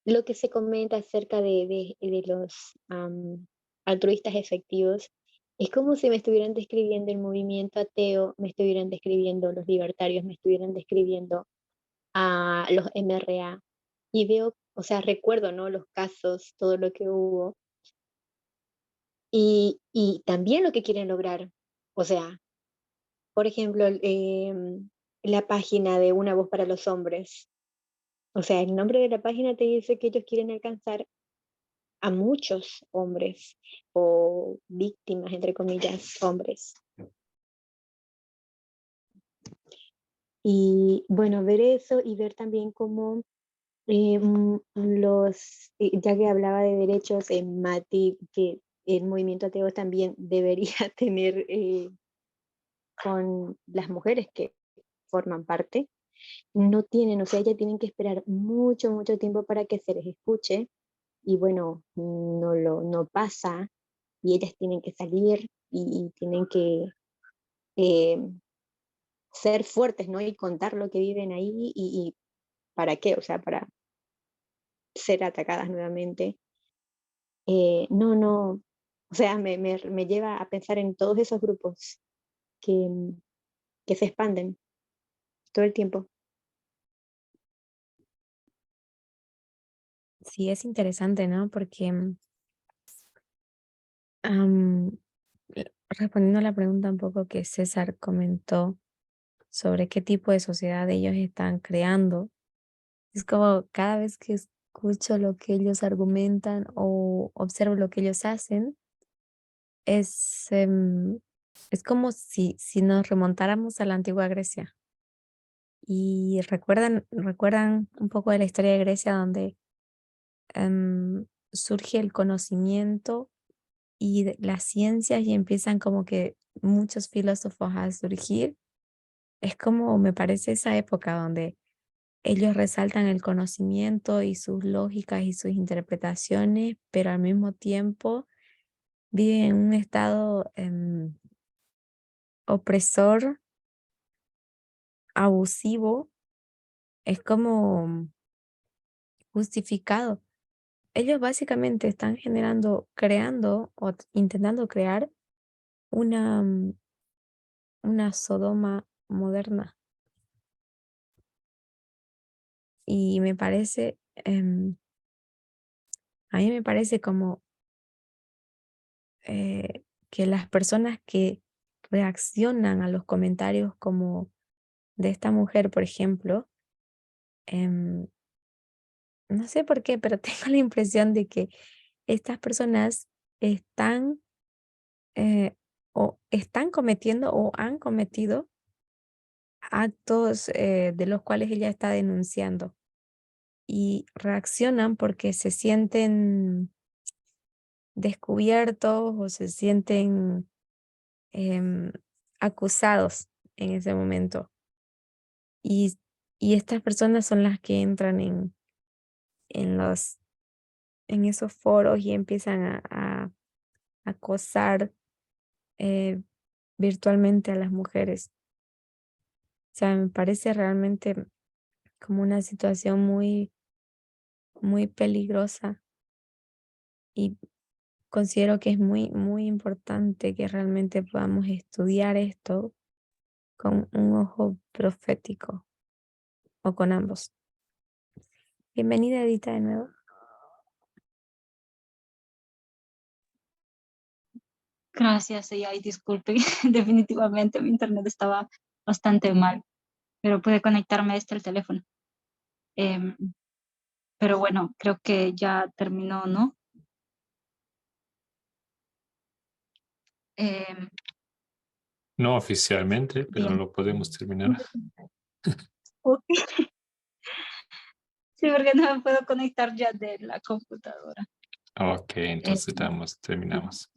lo que se comenta acerca de los altruistas efectivos, es como si me estuvieran describiendo el movimiento ateo, me estuvieran describiendo los libertarios, me estuvieran describiendo a los MRA. Y veo, o sea, recuerdo, ¿no? Los casos, todo lo que hubo, y también lo que quieren lograr. O sea, por ejemplo, la página de Una Voz para los Hombres. O sea, el nombre de la página te dice que ellos quieren alcanzar a muchos hombres o víctimas, entre comillas, hombres. Y bueno, ver eso y ver también cómo ya que hablaba de derechos, Mati, que el movimiento ateo también debería tener con las mujeres que forman parte, no tienen, o sea, ellas tienen que esperar mucho, mucho tiempo para que se les escuche y bueno, no pasa y ellas tienen que salir y tienen que eh, ser fuertes, ¿no? Y contar lo que viven ahí y para qué, o sea, para ser atacadas nuevamente. No, o sea, me lleva a pensar en todos esos grupos que, que se expanden todo el tiempo. Sí, es interesante, ¿no? Porque am, respondiendo a la pregunta un poco que César comentó sobre qué tipo de sociedad ellos están creando, es como cada vez que escucho lo que ellos argumentan o observo lo que ellos hacen, es, es como si nos remontáramos a la antigua Grecia. Y recuerdan un poco de la historia de Grecia donde surge el conocimiento y las ciencias y empiezan como que muchos filósofos a surgir. Es como me parece esa época donde ellos resaltan el conocimiento y sus lógicas y sus interpretaciones, pero al mismo tiempo viven en un estado opresor, abusivo, es como justificado. Ellos básicamente están creando o intentando crear una, una Sodoma moderna. Y me parece, a mí me parece como que las personas que reaccionan a los comentarios como de esta mujer, por ejemplo, em, no sé por qué, pero tengo la impresión de que estas personas están o están cometiendo o han cometido actos de los cuales ella está denunciando y reaccionan porque se sienten descubiertos o se sienten em, acusados en ese momento. Y, y estas personas son las que entran en en esos foros y empiezan a acosar eh, virtualmente a las mujeres. O sea, me parece realmente como una situación muy peligrosa y considero que es muy importante que realmente podamos estudiar esto con un ojo profético o con ambos. Bienvenida, Edita, de nuevo. Gracias, y ay, disculpe, definitivamente mi internet estaba bastante mal, pero pude conectarme a el teléfono. Em, pero bueno, creo que ya terminó, ¿no? Em, No oficialmente, pero bien. lo podemos terminar. Ok. Sí, porque no me puedo conectar ya de la computadora. Ok, Eh, entonces terminamos.